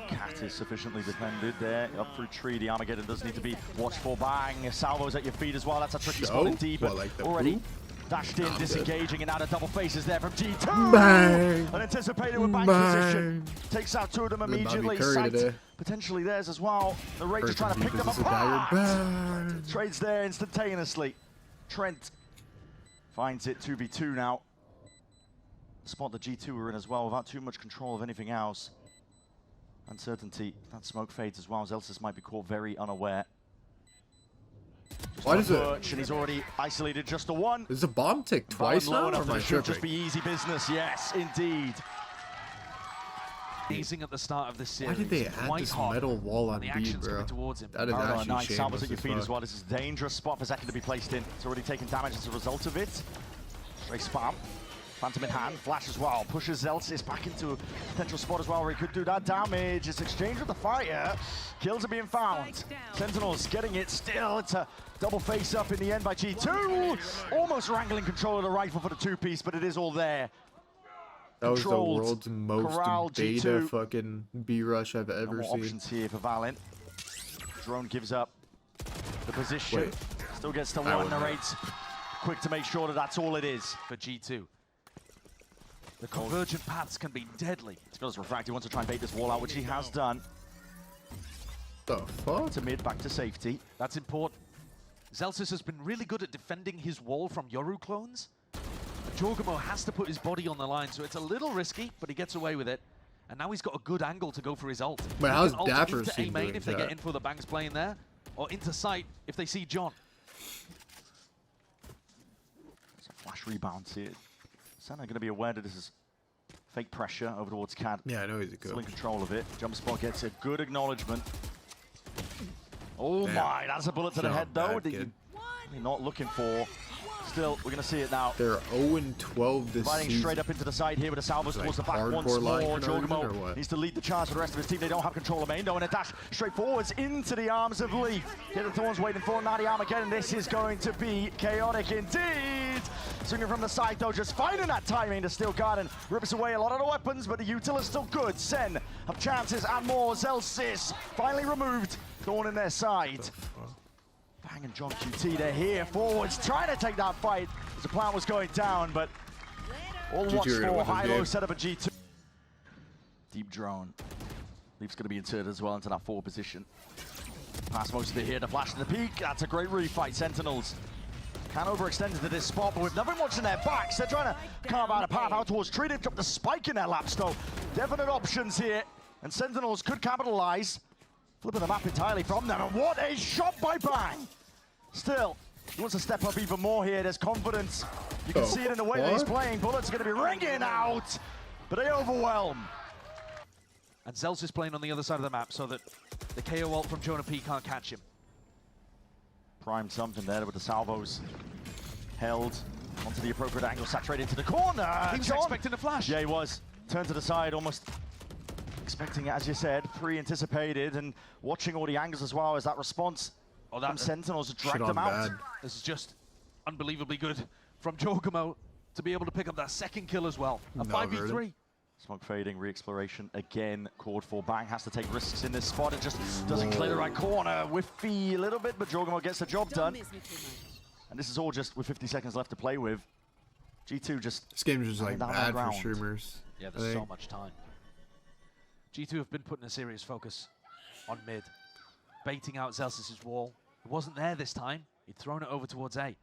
Cat is sufficiently defended there. Up through tree, the Armageddon does need to be watched for. Bang, salvos at your feet as well. That's a tricky spot indeed, but What, like the already poop? Dashed in, disengaging, and now the double faces there from G2. Bang! Unanticipated with bank position. Takes out two of them immediately. Sight potentially theirs as well. The Rage is trying to pick them apart. Trades there instantaneously. Trent finds it 2v2 now. The spot that G2 were in as well without too much control of anything else. Uncertainty. That smoke fades as well. Zelsis might be caught very unaware. Why does it? And he's already isolated just the one. Is a bomb tick twice now? Or am I should just be easy business. Yes, indeed. Amazing at the start of this series. Why did they add this metal wall on B, bro? Towards him. That is actually nice. Salvos shameless at your as feet fuck. as well. This is a dangerous spot for Zekken to be placed in. It's already taken damage as a result of it. Straight spam. Phantom in hand, flash as well, pushes Zelsis back into a potential spot as well where he could do that damage. It's exchanged with the fire, kills are being found. Sentinels getting it still, it's a double face up in the end by G2. Almost wrangling control of the rifle for the two-piece, but it is all there. That was the Controlled, world's most corralled beta G2. fucking B-rush I've ever No more seen. options here for Valent. Drone gives up the position, Wait. still gets to That one, wasn't it. narrates quick to make sure that that's all it is. For G2. The convergent paths can be deadly. He's got his refract, he wants to try and bait this wall out, which he has done. The fuck? To mid, back to safety. That's important. Zelsis has been really good at defending his wall from Yoru clones. Jorgamo has to put his body on the line, so it's a little risky, but he gets away with it. And now he's got a good angle to go for his ult. Wait, He how's can ult Dapper into seen A main doing if they that? get info that Bang's playing there, or into sight if they see John. There's a flash rebound here. Senna going to be aware that this is fake pressure over towards Cad. Yeah, I know he's a Still good. in control of it. Jump spot gets a good acknowledgement. Oh Damn. my, that's a bullet to the Shot head though bad, that kid. you're not looking for. Still, we're going to see it now. They're 0-12 this Fighting season. straight up into the side here with a salvos Like towards the back once hardcore line more. conversion or Jorgamo what? needs to lead the charge for the rest of his team. They don't have control of main though, and a dash straight forwards into the arms of Leaf. Here the Thorns waiting for Nadi Armageddon. This is going to be chaotic indeed. Swinging from the side though, just finding that timing to steal Garden. Rips away a lot of the weapons, but the util is still good. Sen have chances and more. Zelsis finally removed. Thorn in their side. Bang and John QT, they're here. Forwards trying to take that fight as the plan was going down, but all watch for high-low setup at G2. Deep drone. Leaf's going to be inserted as well into that forward position. Pass most of it here, the flash to the peak. That's a great refight. Sentinels can overextend into this spot, but with nothing watching their backs, they're trying to carve out a path out towards Tree. They've dropped the spike in their laps, though. Definite options here, and Sentinels could capitalize. Flipping the map entirely from them, and what a shot by Bang! Still, he wants to step up even more here. There's confidence. You can see it in the way that he's playing. Bullets are going to be ringing out, but they overwhelm. And Zelsis is playing on the other side of the map so that the KO ult from Jonah P can't catch him. Primed something there with the salvos held onto the appropriate angle, saturated into the corner. He was expecting a flash. Yeah, he was. Turned to the side, almost expecting it, as you said, pre-anticipated, and watching all the angles as well as that response from Sentinels dragged them out. This is just unbelievably good from Jorgamo to be able to pick up that second kill as well. A 5v3. Smoke fading, re-exploration again called for. Bang has to take risks in this spot. It just doesn't clear the right corner. Whiffy a little bit, but Jorgamo gets the job done. And this is all just with 50 seconds left to play with. G2 just... This game is just like bad for streamers. Yeah, there's so much time. G2 have been putting a serious focus on mid, baiting out Zelsis' wall. It wasn't there this time. He'd thrown it over towards A.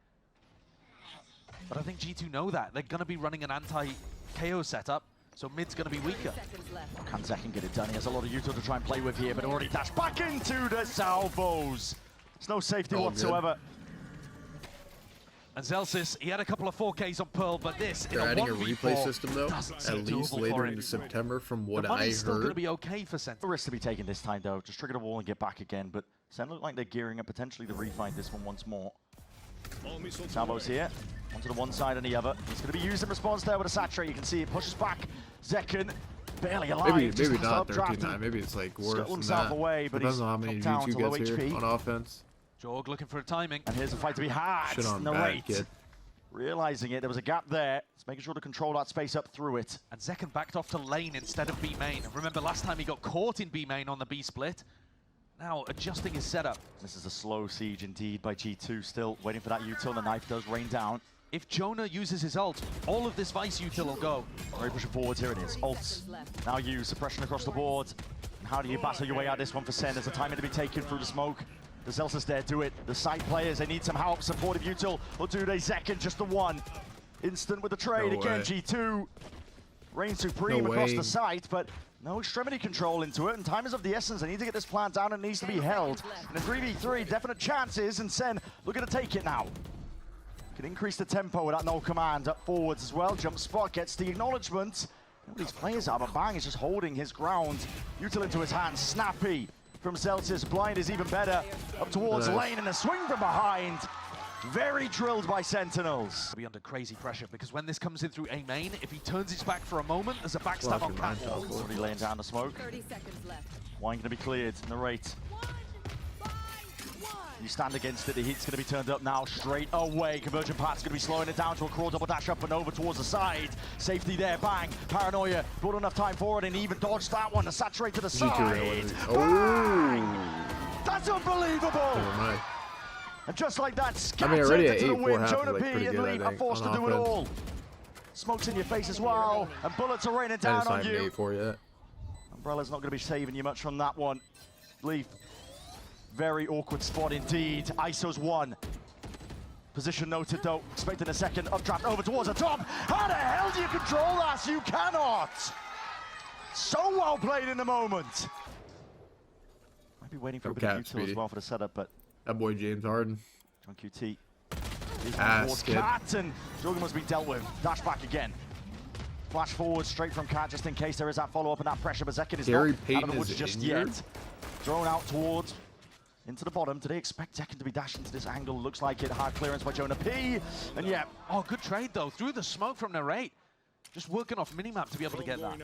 But I think G2 know that. They're going to be running an anti-KO setup, so mid's going to be weaker. Can Zekken get it done? He has a lot of util to try and play with here, but already dashed back into the salvos. There's no safety whatsoever. And Zelsis, he had a couple of 4Ks on Pearl, but this They're adding a replay system though, at least later into him. September from what The I money's still going to heard. be okay for Sentinels. No risk to be taken this time though. Just trigger the wall and get back again, but Sen look like they're gearing up potentially to refind this one once more. Salvo's here, onto the one side and the other. He's going to be used in response there with a saturate. You can see it pushes back. Zekken barely alive. Maybe not 13-9. Maybe it's like worse than that. Away, but Depends on how many G2 gets here on offense. Jorg looking for a timing. And here's a fight to be had. Shit on bad, kid. Realizing it, there was a gap there. It's making sure to control that space up through it. And Zekken backed off to lane instead of B main. Remember last time he got caught in B main on the B split. Now adjusting his setup. This is a slow siege indeed by G2, still waiting for that util. The knife does rain down. if Jonah uses his ult, all of this Vice util will go. Very pushing forwards, here it is. Ults, now use suppression across the board. And how do you battle your way out this one for Sen? There's a timing to be taken through the smoke. Does Elsa's there do it? The side players, they need some help, supportive util, or do they Zekken just the one? Instant with the trade, No again, way. G2. Reign supreme No across way. the site, but no extremity control into it, and time is of the essence. They need to get this plant down and it needs to be held. In a 3v3, definite chances, and Sen looking to take it now. Can increase the tempo with that no command up forwards as well. Jump spot gets the acknowledgement. Nobody's players out, but Bang is just holding his ground. Util into his hands, snappy from Celsius. Blind is even better. Up towards lane and a swing from behind. Very drilled by Sentinels. He'll be under crazy pressure because when this comes in through A main, if he turns his back for a moment, there's a backstab on Catwalk. Already laying down the smoke. 30 seconds left. Wine going to be cleared. Narrate. You stand against it, the heat's going to be turned up now straight away. Convergent path's going to be slowing it down to a crawl double dash up and over towards the side. Safety there, Bang. Paranoia, brought enough time forward and even dodged that one to saturate to the side. Oh! That's unbelievable! Never mind. And just like that, I mean, scattered already at into the 8-4 wind. half Jonah is, like, P pretty and good, I Lee are think, forced to on do it offense. all. Smoke's in your face as well, and bullets are raining And down it's not on even you. 8-4 yet. Umbrella's not going to be saving you much from that one. Leaf, very awkward spot indeed. ISO's one. Position noted though, expecting a second updraft over towards the top. How the hell do you control that? You cannot. So well played in the moment. Might be waiting for a bit of util as well for the setup, but That boy James Harden. John QT. Ass kid. Cat, and Jorgen must be dealt with. Dash back again. Flash forward straight from Cat just in case there is that follow-up and that pressure, but Zekken is Gary not out Payton of the woods is just injured? yet. Thrown out towards into the bottom. Do they expect Zekken to be dashed into this angle? Looks like it. Hard clearance by Jonah P. And yeah, Oh, good trade though. Through the smoke from Narrate. Just working off minimap to be able to get that.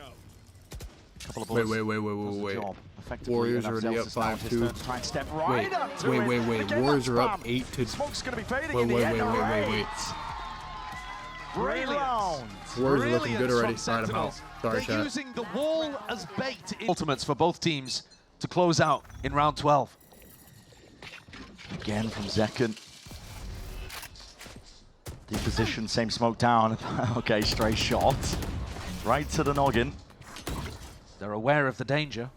couple of Wait, bullets. wait. Does the job effectively. Warriors Enough already up Celsius now, his 5-2. turn to try and step right up to Wait, it. wait. And again, Warriors that are up spam. 8-2. Smoke's going to be fading Wait, in the wait, end. wait. Great round. Warriors are looking Brilliance good already. from Alright, I'm out. Sentinels. Sorry, They're chat. using the wall as bait in ultimates for both teams to close out in round 12. Again from Zekken. Deep position, same smoke down. Okay, stray shot. Right to the noggin. They're aware of the danger.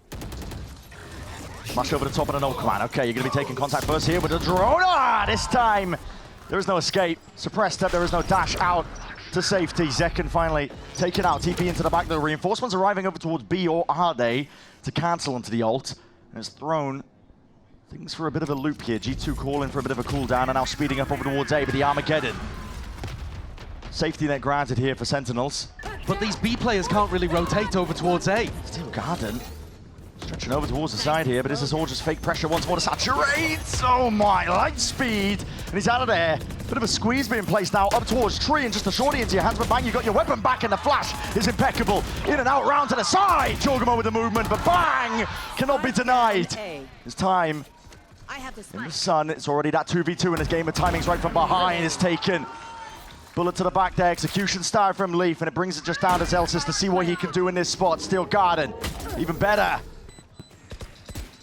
Smash over the top of the no command. Okay, you're going to be taking contact first here with the drone. Ah, this time there is no escape. Suppressed up, there is no dash out to safety. Zekken finally taken out. TP into the back. The reinforcements arriving over towards B, or are they, to cancel onto the ult. And it's thrown things for a bit of a loop here. G2 calling for a bit of a cooldown and now speeding up over towards A, but the Armageddon. Safety net granted here for Sentinels. But these B players can't really rotate over towards A. Still Garden. Stretching over towards the side here, but this is all just fake pressure once more to saturate. Oh my, light speed. And he's out of there. Bit of a squeeze being placed now up towards Tree and just a shorty into your hands, but Bang, you got your weapon back and the flash is impeccable. In and out, round to the side. Jorgamo with the movement, but Bang cannot be denied. It's time I have the in spike. the sun. It's already that 2v2 and his game of timings right from behind is taken. Bullet to the back there, execution star from Leaf, and it brings it just down to Celsius to see what he can do in this spot. Steel Garden, even better.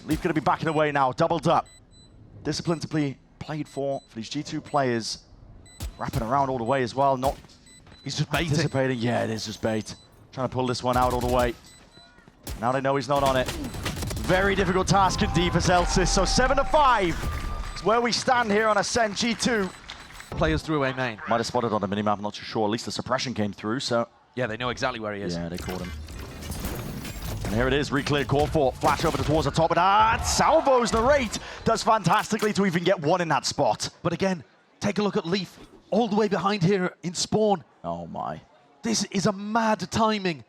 Leaf going to be backing away now, doubled up. Discipline to be played for these G2 players. Wrapping around all the way as well, not He's just baiting. anticipating. Yeah, it is just bait. Trying to pull this one out all the way. Now they know he's not on it. Very difficult task indeed for Celsius, so 7-5 is where we stand here on Ascent G2. Players through A main. Might have spotted on the minimap, I'm not too sure. At least the suppression came through, so Yeah, they know exactly where he is. yeah, they caught him. And here it is, recleared core fort, flash over towards the top, and salvos the rate. Does fantastically to even get one in that spot. But again, take a look at Leaf, all the way behind here in spawn. Oh my. This is a mad timing.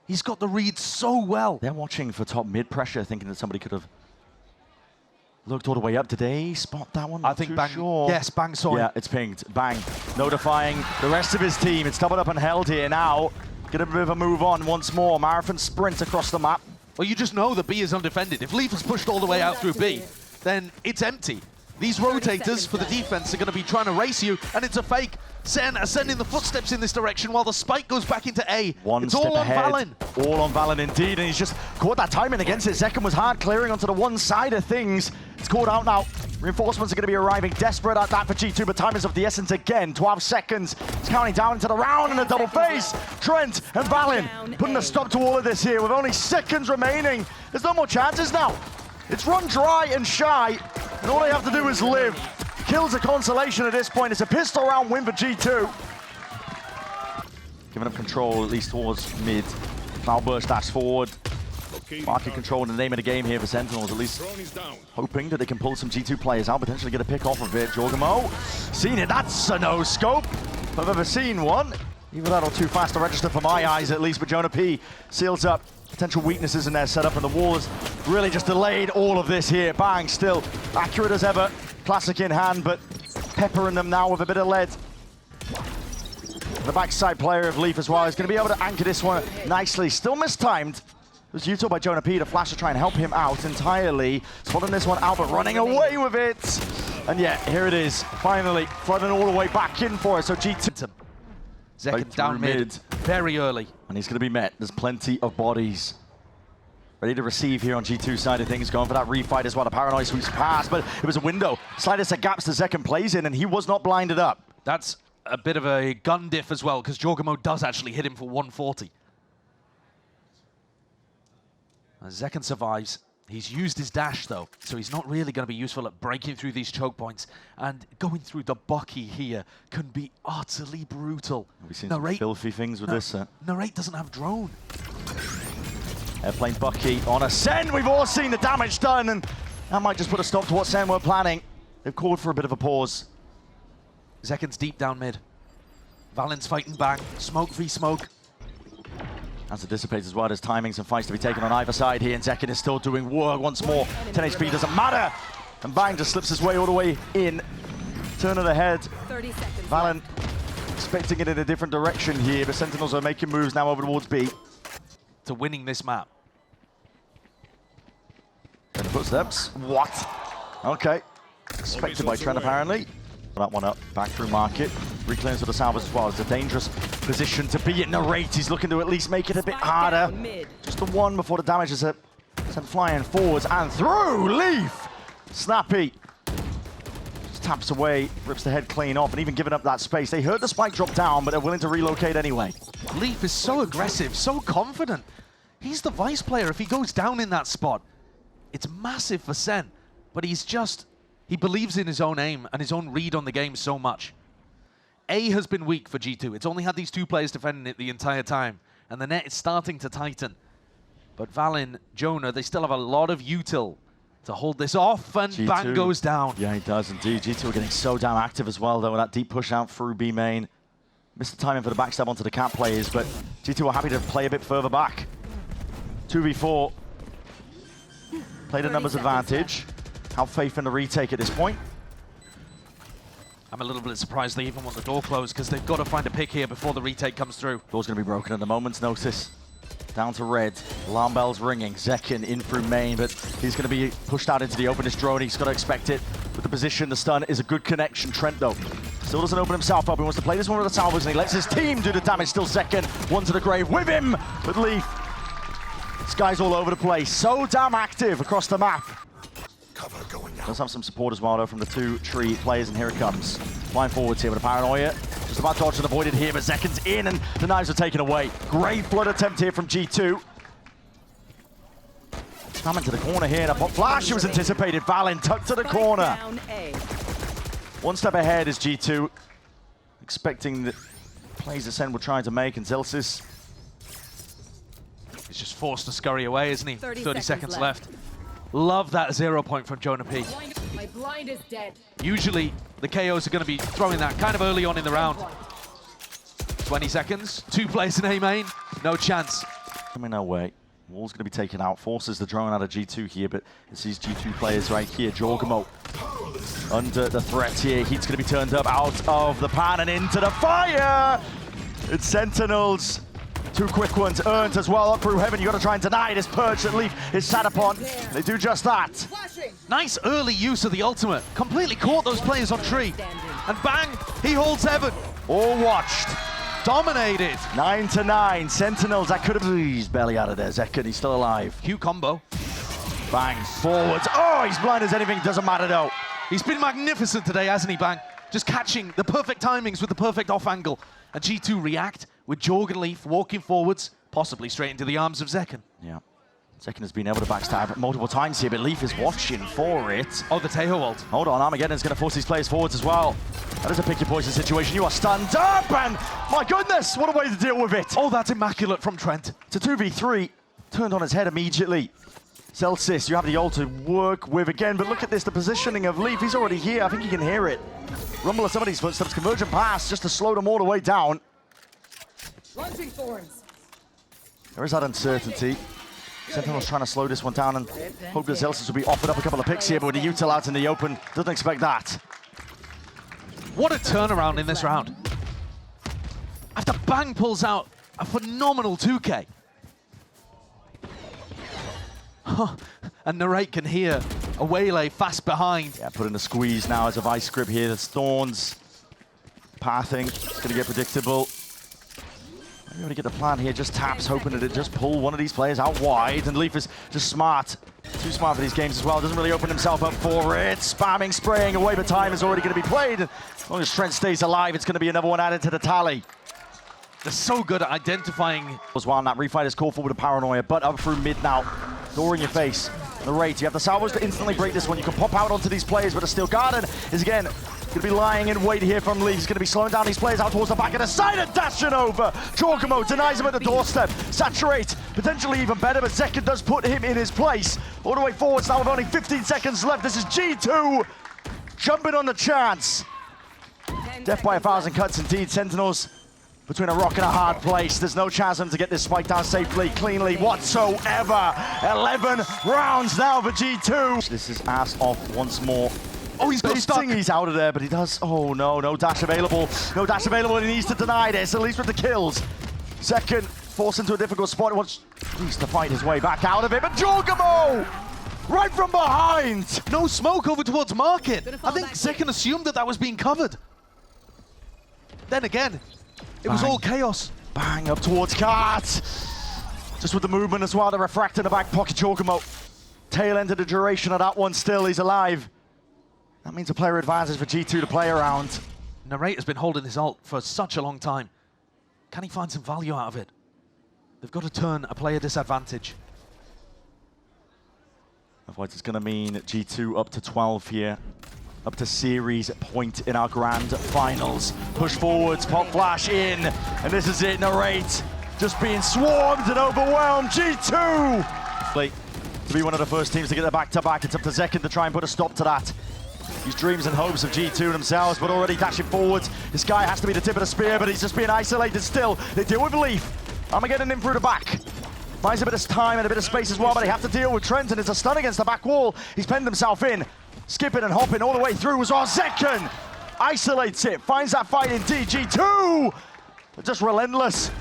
He's got the read so well. They're watching for top mid pressure, thinking that somebody could have looked all the way up. Did they spot that one? I Not think too Bang, sure. yes, Bang saw Yeah, him. it's pinged. Bang, notifying the rest of his team. It's doubled up and held here now. Get a bit of a move on once more. Marathon sprint across the map. Well, you just know that B is undefended. If Leaf is pushed all the way out through B, then it's empty. These rotators for the defense are going to be trying to race you, and it's a fake. Sen are sending the footsteps in this direction while the spike goes back into A. One it's step all on ahead. Valen. All on Valen indeed, and he's just caught that timing against it. Zekken was hard clearing onto the one side of things. It's caught out now. Reinforcements are going to be arriving, desperate at that for G2, but time is of the essence again. 12 seconds. It's counting down into the round in a double phase. Trent and Valen putting a stop to all of this here with only seconds remaining. There's no more chances now. It's run dry and shy, and all they have to do is live. Kills a consolation at this point. It's a pistol round win for G2. Giving up control, at least towards mid. Cloudburst dash forward. Market control in the name of the game here for Sentinels, at least hoping that they can pull some G2 players out, potentially get a pick off of it. Jorgamo, seen it, that's a no-scope. If I've ever seen one. Either that or too fast to register for my eyes at least, but Jonah P seals up potential weaknesses in their setup, and the wars really just delayed all of this here. Bang, still accurate as ever, classic in hand, but peppering them now with a bit of lead. The backside player of Leaf as well is going to be able to anchor this one nicely. Still mistimed. It was Utah by Jonah P to flash to try and help him out entirely. Spotting this one out, but running away with it. And yeah, here it is. Finally, flooding all the way back in for us. So G2. Zekken Right down mid, very early. And he's going to be met. There's plenty of bodies ready to receive here on G2 side of things. Going for that refight as well. The Paranoid sweeps past, but it was a window. Slightest set gaps the Zekken plays in, and he was not blinded up. That's a bit of a gun diff as well, because Jorgamo does actually hit him for 140. Zekken survives. He's used his dash though, so he's not really going to be useful at breaking through these choke points. And going through the Bucky here can be utterly brutal. We've seen some filthy things with this. Narrate doesn't have drone. Airplane Bucky on a Sen. We've all seen the damage done, and that might just put a stop to what Sen were planning. They've called for a bit of a pause. Zekken's deep down mid. Valen's fighting Bang. Smoke v smoke. As it dissipates as well, there's timings and fights to be taken on either side here, and Zekken is still doing work once more. 10 HP doesn't matter, and Bang just slips his way all the way in. Turn of the head. 30 seconds. Valen expecting it in a different direction here, but Sentinels are making moves now over towards B. To winning this map. And footsteps. What? Okay. Expected by Trent apparently. That one up, back through market. Reclaims for the salvage as well. It's a dangerous position to be in. Narrate, he's looking to at least make it a bit harder. Just the one before the damage is sent flying forwards and through. Leaf! Snappy. Just taps away, rips the head clean off, and even giving up that space. They heard the spike drop down, but they're willing to relocate anyway. Leaf is so aggressive, so confident. He's the vice player. If he goes down in that spot, it's massive for Sen. But he's just... he believes in his own aim and his own read on the game so much. A has been weak for G2. It's only had these two players defending it the entire time. And the net is starting to tighten. But Valen, Jonah, they still have a lot of util to hold this off, and G2. Bang goes down. Yeah, he does indeed. G2 are getting so damn active as well, though, with that deep push out through B main. Missed the timing for the backstab onto the cat players, but G2 are happy to play a bit further back. 2v4. Play the numbers advantage. Have faith in the retake at this point. I'm a little bit surprised they even want the door closed, because they've got to find a pick here before the retake comes through. Door's going to be broken at a moment's notice. Down to red. Alarm bells ringing. Zekken in through main, but he's going to be pushed out into the open. This drone, he's got to expect it. With the position, the stun is a good connection. Trent, though, still doesn't open himself up. He wants to play this one with the salvers, and he lets his team do the damage. Still Zekken. One to the grave with him. But Leaf, this guy's all over the place. So damn active across the map. Does have some support as well, though, from the two tree players, and here it comes. Flying forwards here with a Paranoia. Just about dodged and avoided here, but Zekken's in, and the knives are taken away. Great flood attempt here from G2. Coming to the corner here, and a pop flash. It was anticipated. Valen tucked to the corner. One step ahead is G2. Expecting the plays that Sen were trying to make, and Zelsis. He's just forced to scurry away, isn't he? 30 seconds left. Love that 0 point from Jonah P. My blind is dead. Usually, the KOs are going to be throwing that kind of early on in the round. 20 seconds, 2 players in A main, no chance. Coming our way. Wall's going to be taken out, forces the drone out of G2 here, but it's these G2 players right here. Jorgamo under the threat here. Heat's going to be turned up out of the pan and into the fire. It's Sentinels. 2 quick ones earned as well up through heaven. You got to try and deny this purge that Leaf is sat upon. They do just that. Nice early use of the ultimate. Completely caught those players on tree. And bang, he holds heaven. All watched. Dominated. 9-9. Sentinels, that could have... He's barely out of there. Zekken, he's still alive. Q combo. Bang, forwards. Oh, he's blind as anything. Doesn't matter, though. He's been magnificent today, hasn't he, Bang? Just catching the perfect timings with the perfect off angle. And G2 react with Jorg and Leaf walking forwards, possibly straight into the arms of Zekken. Yeah. Zekken has been able to backstab multiple times here, but Leaf is watching for it. Oh, the Tejo ult. Hold on, Armageddon's going to force these players forwards as well. That is a pick your poison situation. You are stunned up, and my goodness, what a way to deal with it. Oh, that's immaculate from Trent. It's a 2v3, turned on his head immediately. Celsius, you have the ult to work with again, but look at this, the positioning of Leaf. He's already here. I think you can hear it. Rumble of somebody's footsteps, convergent pass, just to slow them all the way down. Launching thorns. There is that uncertainty. Sentinels trying to slow this one down and hope that Celsius will be offered up a couple of picks here, but with the util out in the open, doesn't expect that. What a turnaround in this round. After Bang pulls out a phenomenal 2K. And Narrate can hear a waylay fast behind. Yeah, put in a squeeze now as a vice grip here. There's thorns. Pathing, it's going to get predictable. You already get the plan here, just taps, hoping that it just pull one of these players out wide, and Leaf is just smart. Too smart for these games as well, doesn't really open himself up for it. Spamming, spraying away, but time is already going to be played. As long as Trent stays alive, it's going to be another one added to the tally. They're so good at identifying. As well, that refight is called for with a paranoia, but up through mid now. Door in your face. The rate, you have the salvos to instantly break this one. You can pop out onto these players, but the Steel Garden is again going to be lying in wait here from Leaf. He's going to be slowing down these players out towards the back of the side and dashing over. Jorgamo denies him at the doorstep. Saturate, potentially even better, but Zekken does put him in his place. All the way forwards now with only 15 seconds left. This is G2 jumping on the chance. Death by 1,000 cuts indeed. Sentinels between a rock and a hard place. There's no chance for them to get this spike down safely, cleanly whatsoever. 11 rounds now for G2. This is ass off once more. Oh, he's got stuck. He's out of there, but he does. Oh no, no dash available. No dash available, and he needs to deny this, at least with the kills. Second, forced into a difficult spot. He needs to fight his way back out of it, but Jorgamo! Right from behind! No smoke over towards Market. I think Zekken assumed that that was being covered. Then again, it was all chaos. Bang up towards Cart. Just with the movement as well, the refract in the back pocket. Jorgamo. Tail end of the duration of that one still, he's alive. That means a player advantage for G2 to play around. Narrate has been holding his ult for such a long time. Can he find some value out of it? They've got to turn a player disadvantage. Otherwise it's going to mean G2 up to 12 here. Up to series point in our grand finals. Push forwards, pop flash in, and this is it. Narrate just being swarmed and overwhelmed. G2! To be one of the first teams to get their back-to-back, it's up to Zekken to try and put a stop to that. These dreams and hopes of G2 themselves, but already dashing forwards. This guy has to be the tip of the spear, but he's just being isolated still. They deal with Leaf. Armageddon in through the back. Finds a bit of time and a bit of space as well, but they have to deal with Trent, and it's a stun against the back wall. He's penned himself in. Skipping and hopping all the way through as well. Zekken isolates it, finds that fight indeed. G2, just relentless.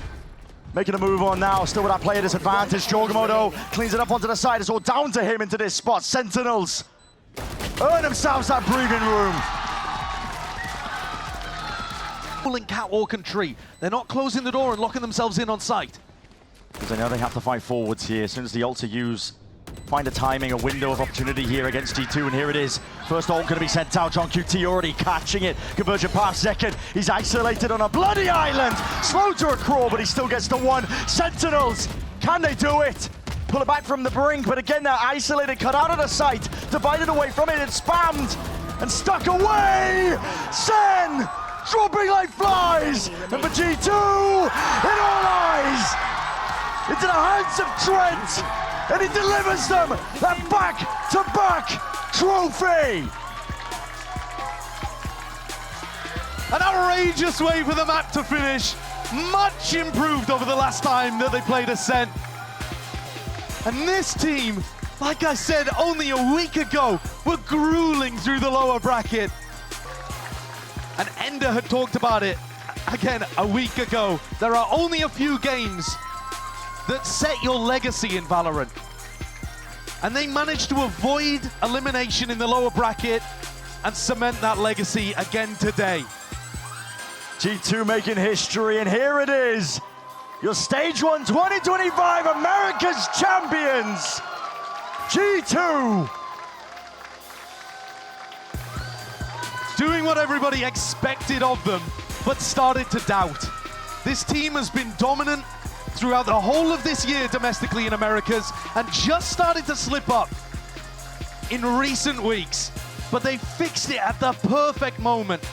Making a move on now, still with that player disadvantage. Jorgamo though cleans it up onto the side. It's all down to him into this spot. Sentinels earn themselves that breathing room. Pulling Catwalk and Tree. They're not closing the door and locking themselves in on site. Because they know they have to fight forwards here. As soon as the ults are used, find a timing, a window of opportunity here against G2, and here it is. First ult going to be sent out. John QT already catching it. Conversion past Zekken. He's isolated on a bloody island. Slow to a crawl, but he still gets the one. Sentinels, can they do it? Pull it back from the brink, but again, they're isolated, cut out of the sight, divided away from it, and spammed, and stuck away! Sen, dropping like flies! And for G2, in all eyes, into the hands of Trent! And he delivers them that back-to-back trophy! An outrageous way for the map to finish. Much improved over the last time that they played Ascent. And this team, like I said only a week ago, were grueling through the lower bracket. And Ender had talked about it again a week ago. There are only a few games that set your legacy in Valorant. And they managed to avoid elimination in the lower bracket and cement that legacy again today. G2 making history, and here it is. Your Stage 1 2025 America's Champions, G2. doing what everybody expected of them, but started to doubt. This team has been dominant throughout the whole of this year domestically in Americas and just started to slip up in recent weeks, but they fixed it at the perfect moment.